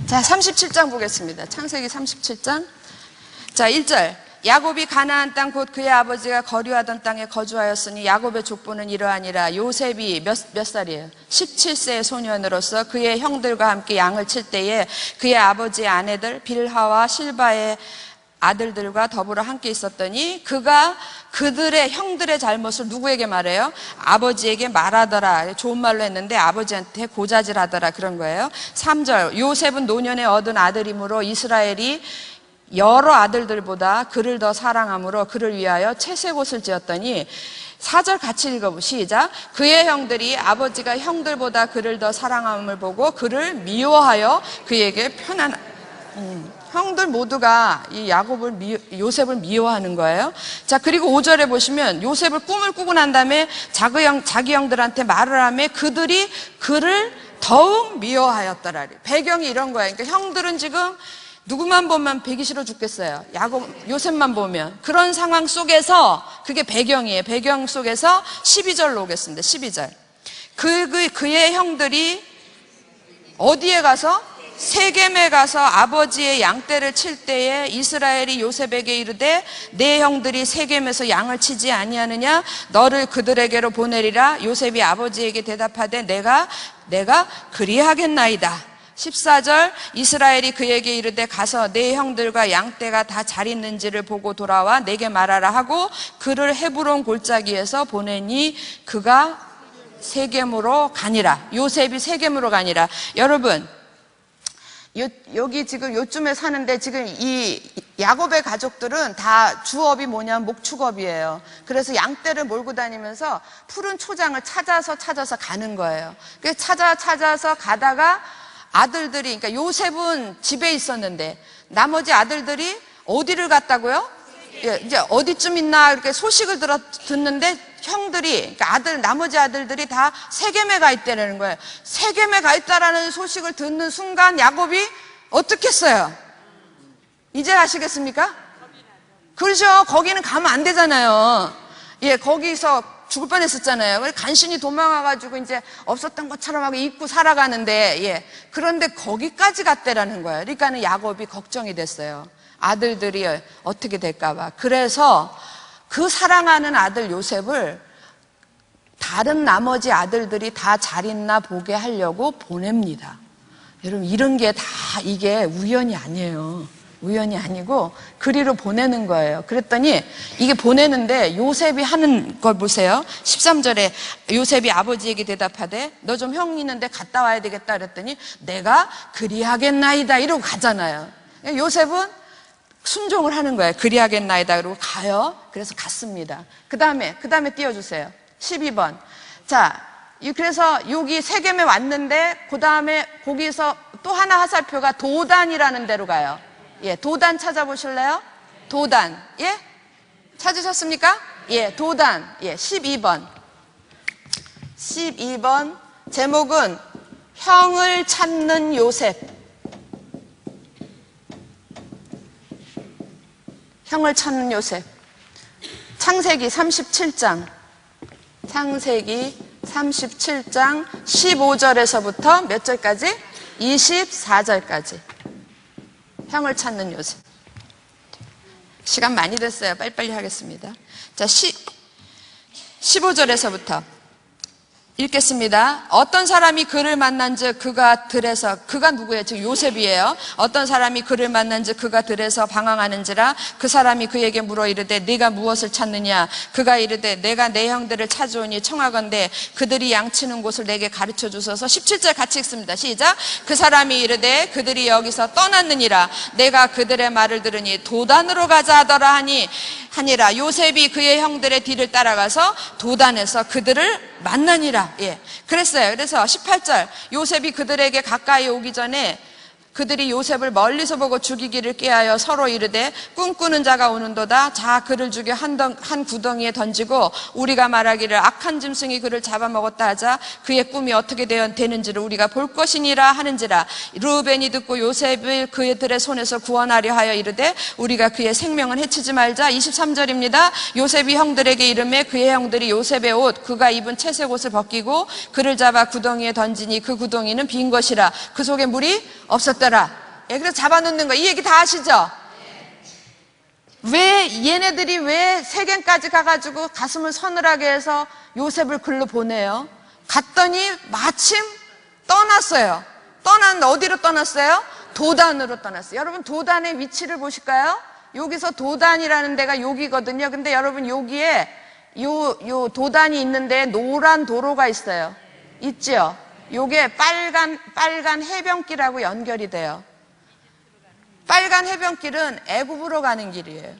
Speaker 1: 자, 37장 보겠습니다. 창세기 37장. 자, 1절. 야곱이 가나안 땅 곧 그의 아버지가 거류하던 땅에 거주하였으니 야곱의 족보는 이러하니라. 요셉이 몇 살이에요? 17세의 소년으로서 그의 형들과 함께 양을 칠 때에 그의 아버지의 아내들 빌하와 실바의 아들들과 더불어 함께 있었더니 그가 그들의 형들의 잘못을 누구에게 말해요? 아버지에게 말하더라. 좋은 말로 했는데 아버지한테 고자질하더라 그런 거예요. 3절. 요셉은 노년에 얻은 아들이므로 이스라엘이 여러 아들들보다 그를 더 사랑함으로 그를 위하여 채색 옷을 지었더니 4절 같이 읽어보시죠. 시작. 그의 형들이 아버지가 형들보다 그를 더 사랑함을 보고 그를 미워하여 그에게 편한 형들 모두가 이 요셉을 미워하는 거예요. 자, 그리고 5절에 보시면 요셉을 꿈을 꾸고 난 다음에 자기 형들한테 말을 하며 그들이 그를 더욱 미워하였더라. 배경이 이런 거예요. 그러니까 형들은 지금 누구만 보면 배기 싫어 죽겠어요. 요셉만 보면. 그런 상황 속에서 그게 배경이에요. 배경 속에서 12절로 오겠습니다. 12절. 그의 형들이 어디에 가서? 세겜에 가서 아버지의 양떼를 칠 때에 이스라엘이 요셉에게 이르되 내 형들이 세겜에서 양을 치지 아니하느냐 너를 그들에게로 보내리라. 요셉이 아버지에게 대답하되 내가 그리하겠나이다. 14절. 이스라엘이 그에게 이르되 가서 내 형들과 양떼가 다 잘 있는지를 보고 돌아와 내게 말하라 하고 그를 헤브론 골짜기에서 보내니 그가 세겜으로 가니라. 요셉이 세겜으로 가니라. 여러분, 여기 지금 요쯤에 사는데 지금 이 야곱의 가족들은 다 주업이 뭐냐면 목축업이에요. 그래서 양떼를 몰고 다니면서 푸른 초장을 찾아서 가는 거예요. 그래서 찾아서 가다가 아들들이, 그러니까 요셉은 집에 있었는데 나머지 아들들이 어디를 갔다고요? 예, 이제 어디쯤 있나 이렇게 소식을 듣는데 형들이, 그러니까 나머지 아들들이 다 세겜에 가 있다는 거예요. 세겜에 가 있다라는 소식을 듣는 순간 야곱이 어떻게 했어요? 이제 아시겠습니까? 그렇죠. 거기는 가면 안 되잖아요. 예, 거기서 죽을 뻔했었잖아요. 간신히 도망와가지고 이제 없었던 것처럼 하고 잊고 살아가는데, 예. 그런데 거기까지 갔대라는 거예요. 그러니까는 야곱이 걱정이 됐어요. 아들들이 어떻게 될까봐. 그래서 그 사랑하는 아들 요셉을 다른 나머지 아들들이 다 잘 있나 보게 하려고 보냅니다. 여러분, 이런 게 다 이게 우연이 아니에요. 우연이 아니고 그리로 보내는 거예요. 그랬더니 이게 보내는데 요셉이 하는 걸 보세요. 13절에 요셉이 아버지에게 대답하되 너 좀 형 있는데 갔다 와야 되겠다 그랬더니 내가 그리하겠나이다 이러고 가잖아요. 요셉은 순종을 하는 거예요. 그리하겠나이다 그러고 가요. 그래서 갔습니다. 그 다음에 띄워주세요. 12번. 자, 그래서 여기 세겜에 왔는데 그 다음에 거기서 또 하나 화살표가 도단이라는 데로 가요. 예, 도단 찾아보실래요? 도단. 예? 찾으셨습니까? 예, 도단. 예, 12번. 12번. 제목은 형을 찾는 요셉. 형을 찾는 요셉. 창세기 37장. 창세기 37장 15절에서부터 몇 절까지? 24절까지. 형을 찾는 요셉. 시간 많이 됐어요. 빨리빨리 하겠습니다. 자, 15절에서부터 읽겠습니다. 어떤 사람이 그를 만난즉 그가 들에서, 그가 누구예요? 즉 요셉이에요. 어떤 사람이 그를 만난즉 그가 들에서 방황하는지라 그 사람이 그에게 물어 이르되 네가 무엇을 찾느냐? 그가 이르되 내가 내 형들을 찾아오니 청하건대 그들이 양치는 곳을 내게 가르쳐 주소서. 17절 같이 읽습니다. 시작. 그 사람이 이르되 그들이 여기서 떠났느니라. 내가 그들의 말을 들으니 도단으로 가자 하더라 하니라. 요셉이 그의 형들의 뒤를 따라가서 도단에서 그들을 만나니라. 예, 그랬어요. 그래서 18절, 요셉이 그들에게 가까이 오기 전에 그들이 요셉을 멀리서 보고 죽이기를 꾀하여 서로 이르되 꿈꾸는 자가 오는도다. 자, 그를 죽여 한 구덩이에 던지고 우리가 말하기를 악한 짐승이 그를 잡아먹었다 하자. 그의 꿈이 어떻게 되는지를 우리가 볼 것이니라 하는지라. 르우벤이 듣고 요셉을 그들의 손에서 구원하려 하여 이르되 우리가 그의 생명은 해치지 말자. 23절입니다. 요셉이 형들에게 이르매 그의 형들이 요셉의 옷, 그가 입은 채색 옷을 벗기고 그를 잡아 구덩이에 던지니 그 구덩이는 빈 것이라. 그 속에 물이 없었더라. 예, 그래서 잡아놓는 거, 이 얘기 다 아시죠? 얘네들이 왜 세겜까지 가가지고 가슴을 서늘하게 해서 요셉을 글로 보내요? 갔더니 마침 떠났어요. 떠났는데 어디로 떠났어요? 도단으로 떠났어요. 여러분, 도단의 위치를 보실까요? 여기서 도단이라는 데가 여기거든요. 근데 여러분, 여기에 요 도단이 있는데 노란 도로가 있어요. 있죠? 요게 빨간 해변길하고 연결이 돼요. 빨간 해변길은 애굽으로 가는 길이에요.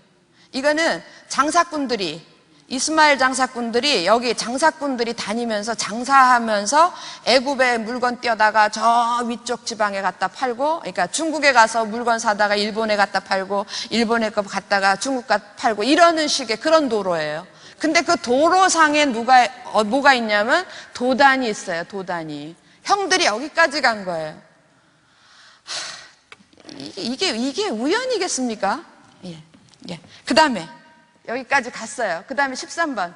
Speaker 1: 이거는 장사꾼들이, 이스마엘 장사꾼들이, 여기 장사꾼들이 다니면서 장사하면서 애굽에 물건 띄어다가 저 위쪽 지방에 갖다 팔고, 그러니까 중국에 가서 물건 사다가 일본에 갖다 팔고, 일본에 거 갔다가 중국 갖다 팔고, 이러는 식의 그런 도로예요. 근데 그 도로상에 뭐가 있냐면 도단이 있어요. 도단이. 형들이 여기까지 간 거예요. 이게 우연이겠습니까? 예. 그 다음에 여기까지 갔어요. 그 다음에 13번.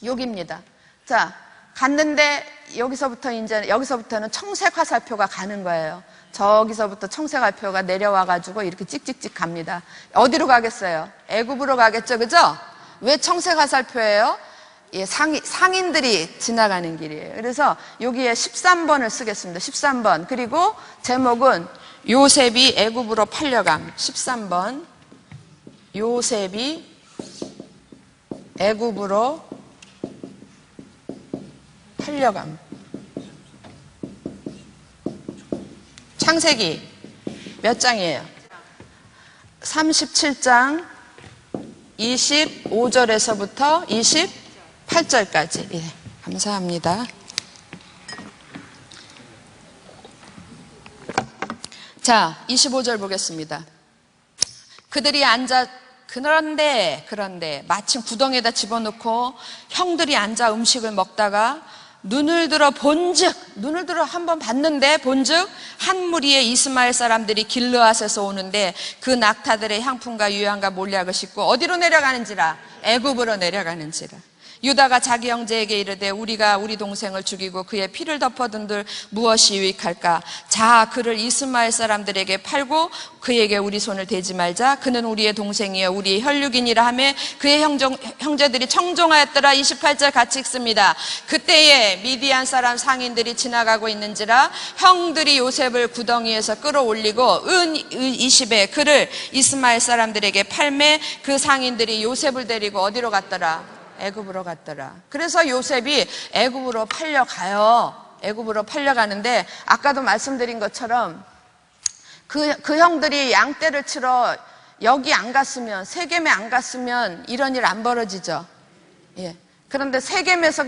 Speaker 1: 여기입니다. 자, 갔는데 여기서부터는 청색 화살표가 가는 거예요. 저기서부터 청색 화살표가 내려와가지고 이렇게 찍찍찍 갑니다. 어디로 가겠어요? 애굽으로 가겠죠, 그죠? 왜 청색 화살표예요? 예, 상인들이 지나가는 길이에요. 그래서 여기에 13번을 쓰겠습니다. 13번. 그리고 제목은 요셉이 애굽으로 팔려감. 13번. 요셉이 애굽으로 팔려감. 창세기 몇 장이에요? 37장 25절에서부터 28절까지. 예, 감사합니다. 자, 25절 보겠습니다. 그들이 그런데 마침 구덩이에다 집어넣고 형들이 앉아 음식을 먹다가 눈을 들어 한번 봤는데 본즉 한 무리의 이스마엘 사람들이 길르앗에서 오는데 그 낙타들의 향품과 유향과 몰약을 싣고 어디로 내려가는지라? 애굽으로 내려가는지라. 유다가 자기 형제에게 이르되 우리가 우리 동생을 죽이고 그의 피를 덮어둔들 무엇이 유익할까? 자, 그를 이스마엘 사람들에게 팔고 그에게 우리 손을 대지 말자. 그는 우리의 동생이여 우리의 혈육이니라 하며 그의 형제들이 청종하였더라. 28절 같이 읽습니다. 그때에 미디안 사람 상인들이 지나가고 있는지라 형들이 요셉을 구덩이에서 끌어올리고 은 20에 그를 이스마엘 사람들에게 팔매 그 상인들이 요셉을 데리고 어디로 갔더라? 애굽으로 갔더라. 그래서 요셉이 애굽으로 팔려가요. 애굽으로 팔려가는데 아까도 말씀드린 것처럼 그 형들이 양떼를 치러 여기 안 갔으면, 세겜에 안 갔으면 이런 일 안 벌어지죠. 예. 그런데 세겜에서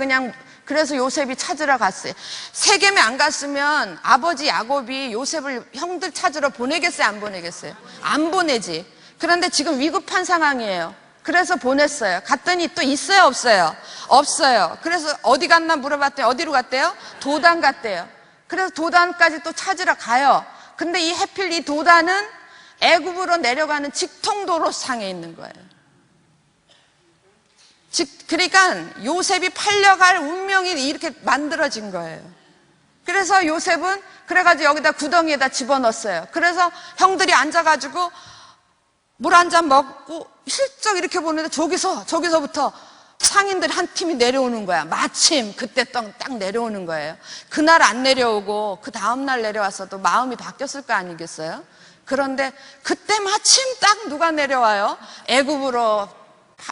Speaker 1: 그래서 요셉이 찾으러 갔어요. 세겜에 안 갔으면 아버지 야곱이 요셉을 형들 찾으러 보내겠어요? 안 보내겠어요? 안 보내지. 그런데 지금 위급한 상황이에요. 그래서 보냈어요. 갔더니 또 있어요, 없어요? 없어요. 그래서 어디 갔나 물어봤더니 어디로 갔대요? 도단 갔대요. 그래서 도단까지 또 찾으러 가요. 근데 해필 이 도단은 애굽으로 내려가는 직통도로 상에 있는 거예요. 그러니까 요셉이 팔려갈 운명이 이렇게 만들어진 거예요. 그래서 요셉은 그래가지고 여기다 구덩이에다 집어넣었어요. 그래서 형들이 앉아가지고 물 한 잔 먹고 힐쩍 이렇게 보는데 저기서부터 상인들이 한 팀이 내려오는 거야. 마침 그때 딱 내려오는 거예요. 그날 안 내려오고 그 다음날 내려왔어도 마음이 바뀌었을 거 아니겠어요? 그런데 그때 마침 딱 누가 내려와요? 애굽으로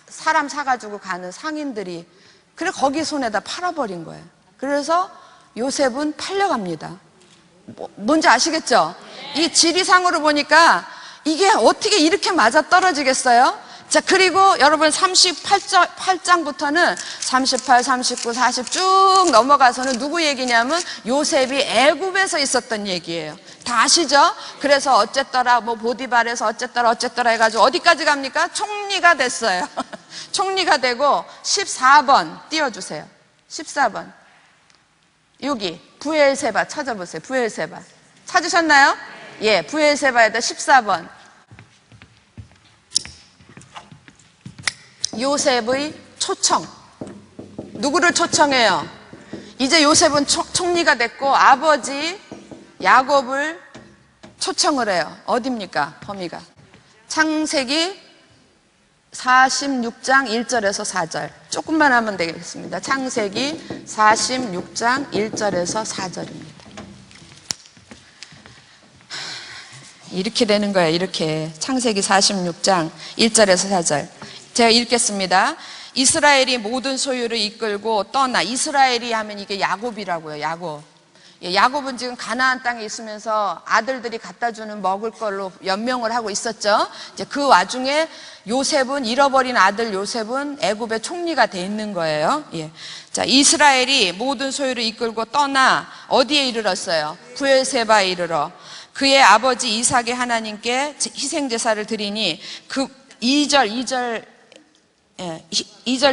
Speaker 1: 사람 사가지고 가는 상인들이. 그래 거기 손에다 팔아버린 거예요. 그래서 요셉은 팔려갑니다. 뭔지 아시겠죠? 이 지리상으로 보니까 이게 어떻게 이렇게 맞아 떨어지겠어요? 자, 그리고 여러분 38장부터는 38, 39, 40 쭉 넘어가서는 누구 얘기냐면 요셉이 애굽에서 있었던 얘기예요. 다 아시죠? 그래서 어쨌더라 뭐 보디발에서 어쨌더라 해가지고 어디까지 갑니까? 총리가 됐어요. 총리가 되고 14번 띄워주세요. 14번 여기 부엘세바 찾아보세요. 부엘세바 찾으셨나요? 예, 부엘세바에다 14번 요셉의 초청. 누구를 초청해요? 이제 요셉은 총리가 됐고 아버지 야곱을 초청을 해요. 어디입니까? 범위가 창세기 46장 1절에서 4절 조금만 하면 되겠습니다. 창세기 46장 1절에서 4절입니다. 이렇게 되는 거예요. 이렇게 창세기 46장 1절에서 4절 제가 읽겠습니다. 이스라엘이 모든 소유를 이끌고 떠나. 이스라엘이 하면 이게 야곱이라고요. 야곱. 야곱은 지금 가나안 땅에 있으면서 아들들이 갖다 주는 먹을 걸로 연명을 하고 있었죠. 이제 그 와중에 요셉은 잃어버린 아들 요셉은 애굽의 총리가 돼 있는 거예요. 예. 자, 이스라엘이 모든 소유를 이끌고 떠나 어디에 이르렀어요? 부엘세바에 이르러 그의 아버지 이삭의 하나님께 희생 제사를 드리니 그 2절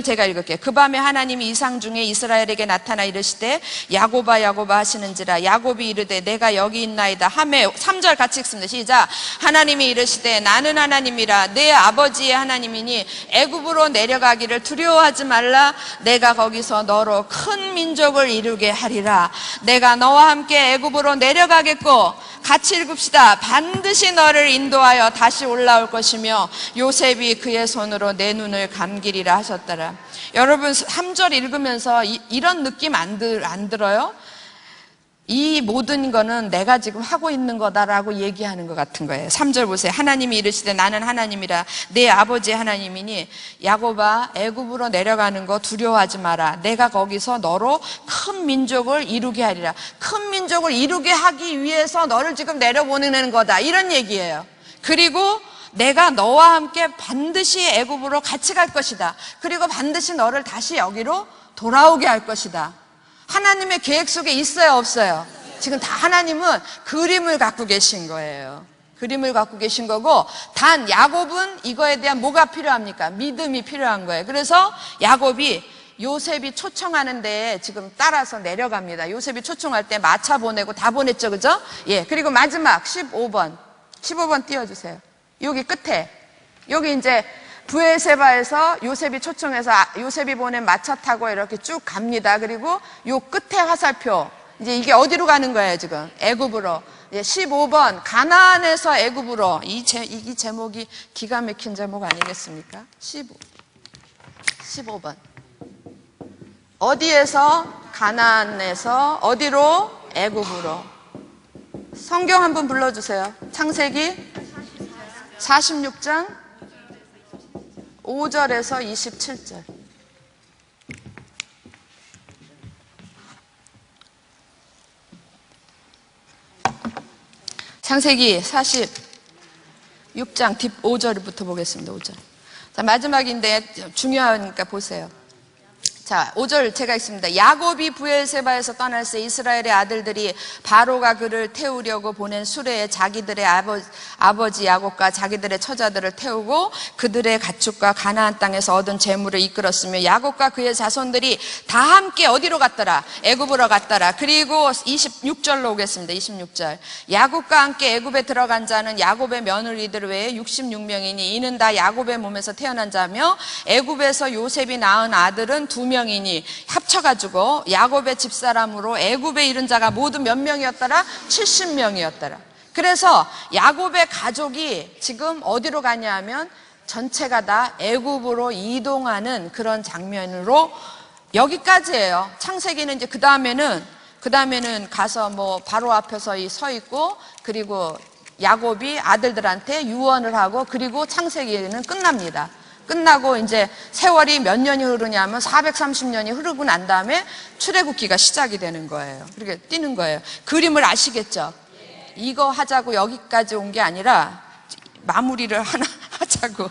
Speaker 1: 제가 읽을게요. 그 밤에 하나님이 이상 중에 이스라엘에게 나타나 이르시되 야곱아 야곱아 하시는지라. 야곱이 이르되 내가 여기 있나이다 하매 3절 같이 읽습니다. 시작. 하나님이 이르시되 나는 하나님이라 내 아버지의 하나님이니 애굽으로 내려가기를 두려워하지 말라. 내가 거기서 너로 큰 민족을 이루게 하리라. 내가 너와 함께 애굽으로 내려가겠고 같이 읽읍시다. 반드시 너를 인도하여 다시 올라올 것이며 요셉이 그의 손으로 내 눈을 감기리라 하셨더라. 여러분 3절 읽으면서 이런 느낌 안 들어요? 이 모든 거는 내가 지금 하고 있는 거다라고 얘기하는 것 같은 거예요. 3절 보세요. 하나님이 이르시되 나는 하나님이라 내 아버지의 하나님이니 야곱아 애굽으로 내려가는 거 두려워하지 마라. 내가 거기서 너로 큰 민족을 이루게 하리라. 큰 민족을 이루게 하기 위해서 너를 지금 내려보내는 거다. 이런 얘기예요. 그리고 내가 너와 함께 반드시 애굽으로 같이 갈 것이다. 그리고 반드시 너를 다시 여기로 돌아오게 할 것이다. 하나님의 계획 속에 있어요, 없어요? 지금 다 하나님은 그림을 갖고 계신 거예요. 그림을 갖고 계신 거고, 단 야곱은 이거에 대한 뭐가 필요합니까? 믿음이 필요한 거예요. 그래서 야곱이 요셉이 초청하는 데에 지금 따라서 내려갑니다. 요셉이 초청할 때 마차 보내고 다 보냈죠, 그죠? 예. 그리고 마지막 15번 띄워주세요. 여기 끝에 여기 이제 부엘세바에서 요셉이 초청해서 요셉이 보낸 마차 타고 이렇게 쭉 갑니다. 그리고 요 끝에 화살표 이제 이게 어디로 가는 거예요 지금? 애굽으로. 15번 가나안에서 애굽으로. 이 제목이 기가 막힌 제목 아니겠습니까? 15번 어디에서? 가나안에서 어디로? 애굽으로. 성경 한번 불러주세요. 창세기 46장 5절에서 27절. 창세기 46장 뒷 5절부터 보겠습니다. 5절. 자, 마지막인데 중요하니까 보세요. 자, 5절 제가 읽습니다. 야곱이 부엘세바에서 떠날새 이스라엘의 아들들이 바로가 그를 태우려고 보낸 수레에 자기들의 아버지 야곱과 자기들의 처자들을 태우고 그들의 가축과 가나안 땅에서 얻은 재물을 이끌었으며 야곱과 그의 자손들이 다 함께 어디로 갔더라? 애굽으로 갔더라. 그리고 26절로 오겠습니다. 26절. 야곱과 함께 애굽에 들어간 자는 야곱의 며느리들 외에 66명이니 이는 다 야곱의 몸에서 태어난 자며 애굽에서 요셉이 낳은 아들은 2명이니 합쳐가지고 야곱의 집사람으로 애굽에 이른 자가 모두 몇 명이었더라? 70명이었더라. 그래서 야곱의 가족이 지금 어디로 가냐면 전체가 다 애굽으로 이동하는 그런 장면으로 여기까지예요. 창세기는 이제 그 다음에는 가서 뭐 바로 앞에서 서 있고, 그리고 야곱이 아들들한테 유언을 하고, 그리고 창세기는 끝납니다. 끝나고 이제 세월이 몇 년이 흐르냐면 430년이 흐르고 난 다음에 출애굽기가 시작이 되는 거예요. 그렇게 뛰는 거예요. 그림을 아시겠죠? 이거 하자고 여기까지 온 게 아니라 마무리를 하나 하자고.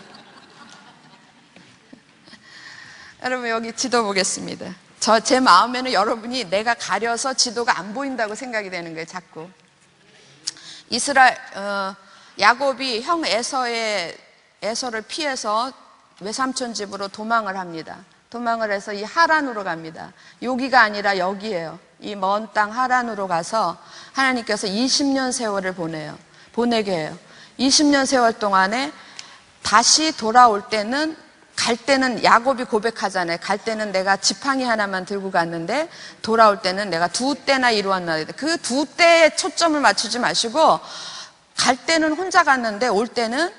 Speaker 1: 여러분 여기 지도 보겠습니다. 제 마음에는 여러분이 내가 가려서 지도가 안 보인다고 생각이 되는 거예요. 자꾸 야곱이 형 에서를 피해서 외삼촌 집으로 도망을 합니다. 도망을 해서 이 하란으로 갑니다. 여기가 아니라 여기예요. 이 먼 땅 하란으로 가서 하나님께서 20년 세월을 보내게 해요. 20년 세월 동안에 다시 돌아올 때는, 갈 때는 야곱이 고백하잖아요. 갈 때는 내가 지팡이 하나만 들고 갔는데 돌아올 때는 내가 2떼나 이루었나. 그 2떼에 초점을 맞추지 마시고, 갈 때는 혼자 갔는데 올 때는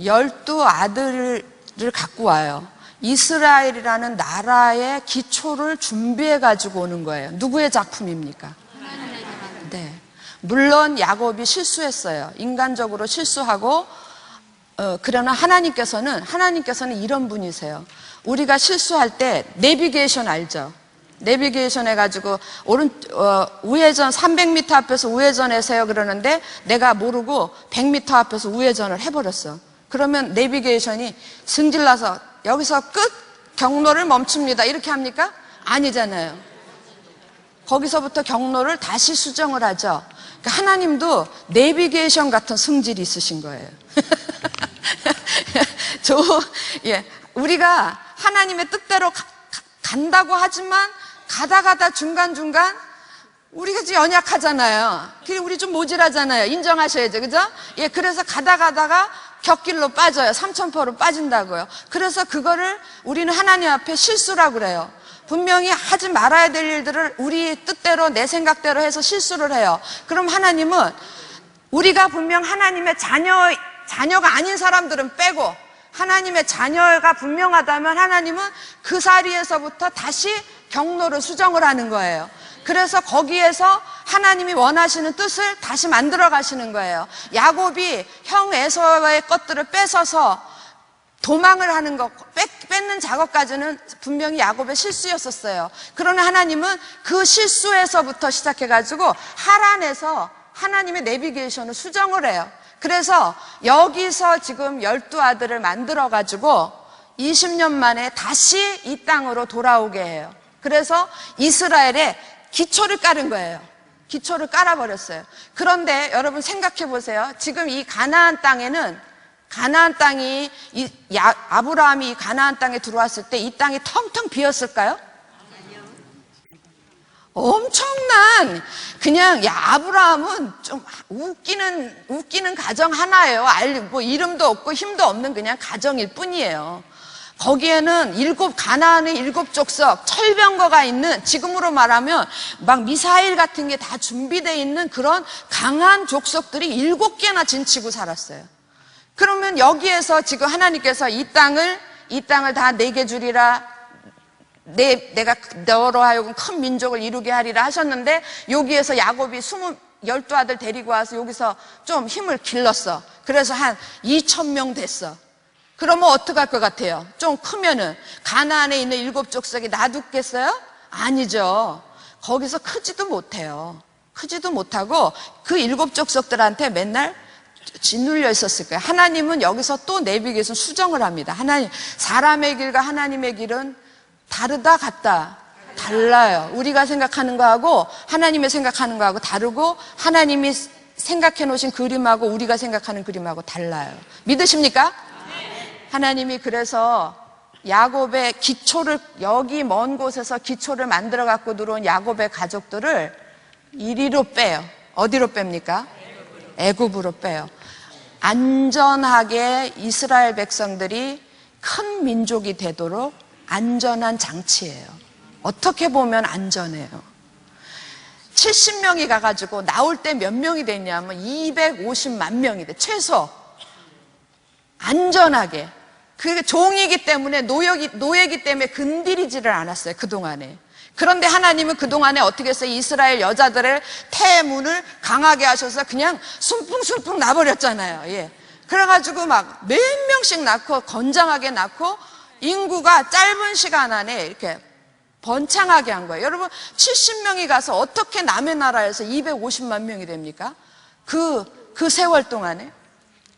Speaker 1: 12아들을 갖고 와요. 이스라엘이라는 나라의 기초를 준비해 가지고 오는 거예요. 누구의 작품입니까? 네. 물론 야곱이 실수했어요. 인간적으로 실수하고, 그러나 하나님께서는 이런 분이세요. 우리가 실수할 때 내비게이션 알죠? 내비게이션 해가지고 우회전 300m 앞에서 우회전하세요 그러는데 내가 모르고 100m 앞에서 우회전을 해버렸어. 그러면 내비게이션이 승질나서 여기서 끝, 경로를 멈춥니다 이렇게 합니까? 아니잖아요. 거기서부터 경로를 다시 수정을 하죠. 그러니까 하나님도 내비게이션 같은 성질이 있으신 거예요. 우리가 하나님의 뜻대로 간다고 하지만 가다 중간중간 우리가 좀 연약하잖아요. 그리고 우리 좀 모질하잖아요. 인정하셔야죠. 그죠? 예, 그래서 가다가 곁길로 빠져요. 삼천포로 빠진다고요. 그래서 그거를 우리는 하나님 앞에 실수라고 그래요. 분명히 하지 말아야 될 일들을 우리 뜻대로 내 생각대로 해서 실수를 해요. 그럼 하나님은 우리가 분명 하나님의 자녀가 아닌 사람들은 빼고 하나님의 자녀가 분명하다면 하나님은 그 자리에서부터 다시 경로를 수정을 하는 거예요. 그래서 거기에서 하나님이 원하시는 뜻을 다시 만들어 가시는 거예요. 야곱이 형 에서의 것들을 뺏어서 도망을 하는 것, 뺏는 작업까지는 분명히 야곱의 실수였었어요. 그러나 하나님은 그 실수에서부터 시작해가지고 하란에서 하나님의 내비게이션을 수정을 해요. 그래서 여기서 지금 12아들을 만들어가지고 20년 만에 다시 이 땅으로 돌아오게 해요. 그래서 이스라엘의 기초를 깔은 거예요. 기초를 깔아버렸어요. 그런데 여러분 생각해 보세요. 지금 이 가나안 땅이 아브라함이 가나안 땅에 들어왔을 때 이 땅이 텅텅 비었을까요? 엄청난 그냥 아브라함은 좀 웃기는 가정 하나예요. 뭐 이름도 없고 힘도 없는 그냥 가정일 뿐이에요. 거기에는 가나안의 7족속 철병거가 있는, 지금으로 말하면 막 미사일 같은 게 다 준비되어 있는 그런 강한 족속들이 7개나 진치고 살았어요. 그러면 여기에서 지금 하나님께서 이 땅을 다 내게 주리라, 내가 너로 하여금 큰 민족을 이루게 하리라 하셨는데, 여기에서 야곱이 12아들 데리고 와서 여기서 좀 힘을 길렀어. 그래서 한 2,000명 됐어. 그러면 어떡할 것 같아요? 좀 크면은 가나안에 있는 7족속이 놔두겠어요? 아니죠. 거기서 크지도 못해요. 크지도 못하고 그 7족속들한테 맨날 짓눌려 있었을 거예요. 하나님은 여기서 또 내비게이션 수정을 합니다. 사람의 길과 하나님의 길은 다르다 같다. 달라요. 우리가 생각하는 거하고 하나님의 생각하는 거하고 다르고, 하나님이 생각해 놓으신 그림하고 우리가 생각하는 그림하고 달라요. 믿으십니까? 하나님이 그래서 야곱의 기초를, 여기 먼 곳에서 기초를 만들어 갖고 들어온 야곱의 가족들을 이리로 빼요. 어디로 뺍니까? 애굽으로 빼요. 안전하게 이스라엘 백성들이 큰 민족이 되도록 안전한 장치예요. 어떻게 보면 안전해요. 70명이 가가지고 나올 때 몇 명이 됐냐면 250만 명이 돼. 최소. 안전하게. 그게 종이기 때문에 노예기 때문에 건드리지를 않았어요. 그동안에. 그런데 하나님은 그동안에 어떻게 했어요? 이스라엘 여자들의 태문을 강하게 하셔서 그냥 순풍순풍 나버렸잖아요. 예. 그래가지고 막 몇 명씩 낳고 건장하게 낳고 인구가 짧은 시간 안에 이렇게 번창하게 한 거예요. 여러분 70명이 가서 어떻게 남의 나라에서 250만 명이 됩니까? 그 세월 동안에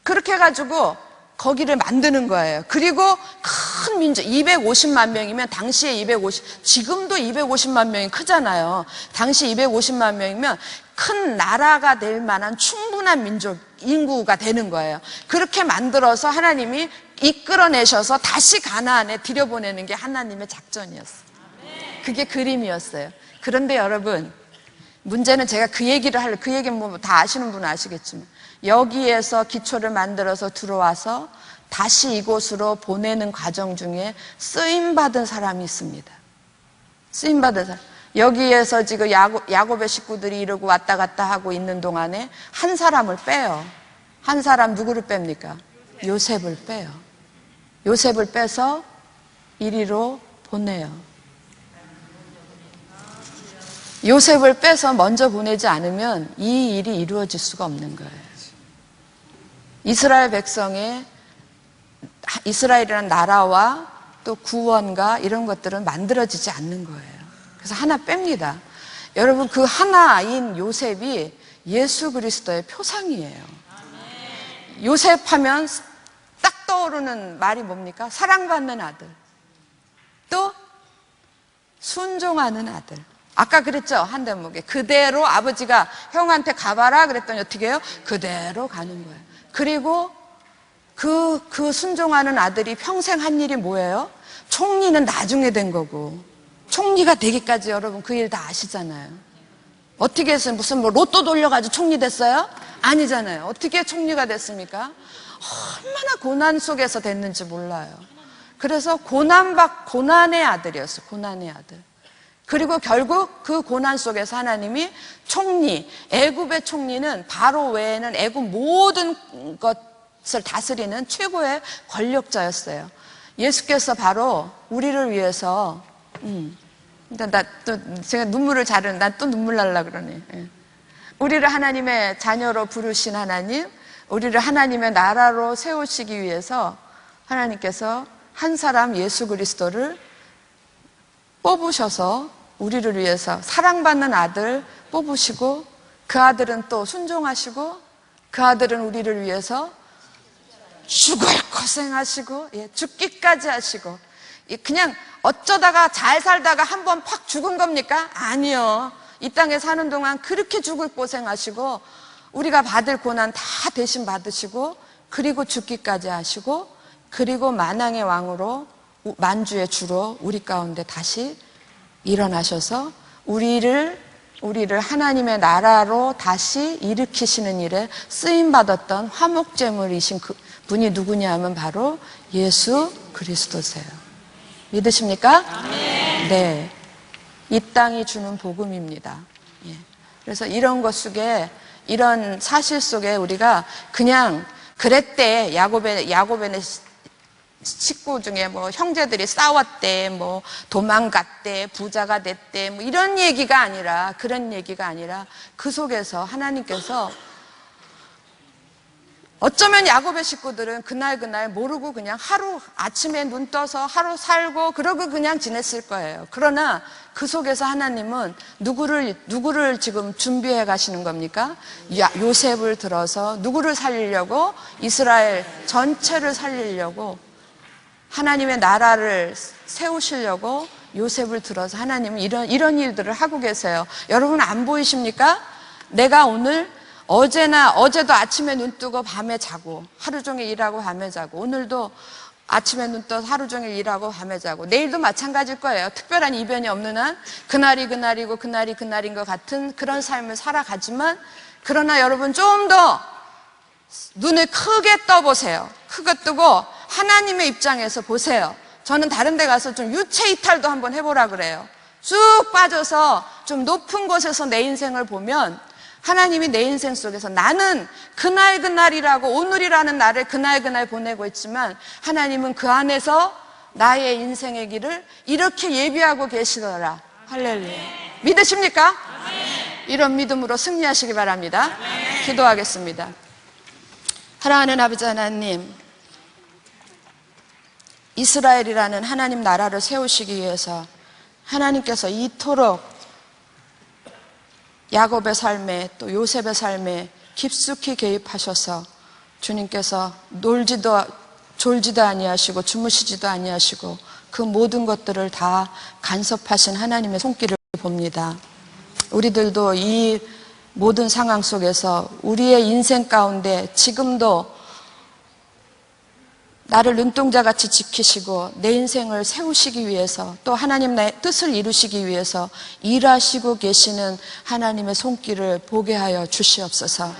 Speaker 1: 그렇게 해가지고 거기를 만드는 거예요. 그리고 큰 민족 250만 명이면 당시에 지금도 250만 명이 크잖아요. 당시 250만 명이면 큰 나라가 될 만한 충분한 민족 인구가 되는 거예요. 그렇게 만들어서 하나님이 이끌어내셔서 다시 가나안에 들여보내는 게 하나님의 작전이었어요. 그게 그림이었어요. 그런데 여러분, 문제는 제가 그 얘기는 뭐 다 아시는 분은 아시겠지만, 여기에서 기초를 만들어서 들어와서 다시 이곳으로 보내는 과정 중에 쓰임받은 사람이 있습니다. 쓰임받은 사람. 여기에서 지금 야곱의 식구들이 이러고 왔다 갔다 하고 있는 동안에 한 사람을 빼요. 한 사람 누구를 뺍니까? 요셉을 빼요. 요셉을 빼서 이리로 보내요. 요셉을 빼서 먼저 보내지 않으면 이 일이 이루어질 수가 없는 거예요. 이스라엘 백성의 이스라엘이라는 나라와 또 구원과 이런 것들은 만들어지지 않는 거예요. 그래서 하나 뺍니다. 여러분 그 하나인 요셉이 예수 그리스도의 표상이에요. 요셉 하면 딱 떠오르는 말이 뭡니까? 사랑받는 아들. 또 순종하는 아들. 아까 그랬죠? 한 대목에 그대로 아버지가 형한테 가봐라 그랬더니 어떻게 해요? 그대로 가는 거예요. 그리고 그 순종하는 아들이 평생 한 일이 뭐예요? 총리는 나중에 된 거고 총리가 되기까지 여러분 그 일 다 아시잖아요. 어떻게 했어요? 무슨 뭐 로또 돌려가지고 총리 됐어요? 아니잖아요. 어떻게 총리가 됐습니까? 얼마나 고난 속에서 됐는지 몰라요. 그래서 고난의 아들이었어요. 고난의 아들. 그리고 결국 그 고난 속에서 하나님이 애굽의 총리는 바로 외에는 애굽 모든 것을 다스리는 최고의 권력자였어요. 예수께서 바로 우리를 위해서, 제가 눈물을 난 또 눈물 날라 그러네. 우리를 하나님의 자녀로 부르신 하나님, 우리를 하나님의 나라로 세우시기 위해서 하나님께서 한 사람 예수 그리스도를 뽑으셔서 우리를 위해서 사랑받는 아들 뽑으시고 그 아들은 또 순종하시고 그 아들은 우리를 위해서 죽을 고생하시고 죽기까지 하시고 그냥 어쩌다가 잘 살다가 한번 팍 죽은 겁니까? 아니요. 이 땅에 사는 동안 그렇게 죽을 고생하시고 우리가 받을 고난 다 대신 받으시고 그리고 죽기까지 하시고 그리고 만왕의 왕으로 만주의 주로 우리 가운데 다시 일어나셔서 우리를 하나님의 나라로 다시 일으키시는 일에 쓰임받았던 화목제물이신 그 분이 누구냐 하면 바로 예수 그리스도세요. 믿으십니까? 네. 이 땅이 주는 복음입니다. 예. 그래서 이런 것 속에 이런 사실 속에 우리가 그냥 그랬대 야곱의 식구 중에 뭐 형제들이 싸웠대, 뭐 도망갔대, 부자가 됐대, 뭐 이런 얘기가 아니라 그런 얘기가 아니라 그 속에서 하나님께서 어쩌면 야곱의 식구들은 그날 모르고 그냥 하루 아침에 눈 떠서 하루 살고 그러고 그냥 지냈을 거예요. 그러나 그 속에서 하나님은 누구를 지금 준비해 가시는 겁니까? 요셉을 들어서 누구를 살리려고? 이스라엘 전체를 살리려고 하나님의 나라를 세우시려고 요셉을 들어서 하나님은 이런 일들을 하고 계세요. 여러분 안 보이십니까? 내가 오늘 어제도 아침에 눈 뜨고 밤에 자고 하루 종일 일하고 밤에 자고 오늘도 아침에 눈 떠서 하루 종일 일하고 밤에 자고 내일도 마찬가지일 거예요. 특별한 이변이 없는 한 그날이 그날이고 그날이 그날인 것 같은 그런 삶을 살아가지만 그러나 여러분 좀 더 눈을 크게 떠보세요. 크게 뜨고 하나님의 입장에서 보세요. 저는 다른 데 가서 좀 유체 이탈도 한번 해보라 그래요. 쑥 빠져서 좀 높은 곳에서 내 인생을 보면 하나님이 내 인생 속에서 나는 그날그날이라고 오늘이라는 날을 그날그날 보내고 있지만 하나님은 그 안에서 나의 인생의 길을 이렇게 예비하고 계시더라. 할렐루야. 믿으십니까? 이런 믿음으로 승리하시기 바랍니다. 기도하겠습니다. 사랑하는 아버지 하나님, 이스라엘이라는 하나님 나라를 세우시기 위해서 하나님께서 이토록 야곱의 삶에 또 요셉의 삶에 깊숙이 개입하셔서 주님께서 졸지도 아니하시고 주무시지도 아니하시고 그 모든 것들을 다 간섭하신 하나님의 손길을 봅니다. 우리들도 이 모든 상황 속에서 우리의 인생 가운데 지금도 나를 눈동자같이 지키시고 내 인생을 세우시기 위해서 또 하나님 나의 뜻을 이루시기 위해서 일하시고 계시는 하나님의 손길을 보게 하여 주시옵소서.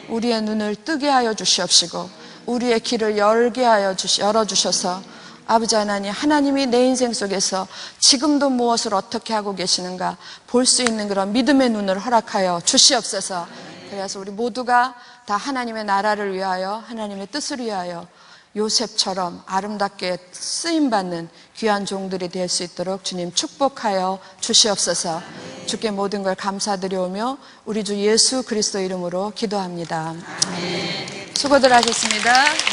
Speaker 1: 우리의 눈을 뜨게 하여 주시옵시고 우리의 길을 열어주셔서 아버지 하나님, 하나님이 내 인생 속에서 지금도 무엇을 어떻게 하고 계시는가 볼 수 있는 그런 믿음의 눈을 허락하여 주시옵소서. 그래서 우리 모두가 다 하나님의 나라를 위하여 하나님의 뜻을 위하여 요셉처럼 아름답게 쓰임받는 귀한 종들이 될 수 있도록 주님 축복하여 주시옵소서. 주께 모든 걸 감사드려오며 우리 주 예수 그리스도 이름으로 기도합니다. 수고들 하셨습니다.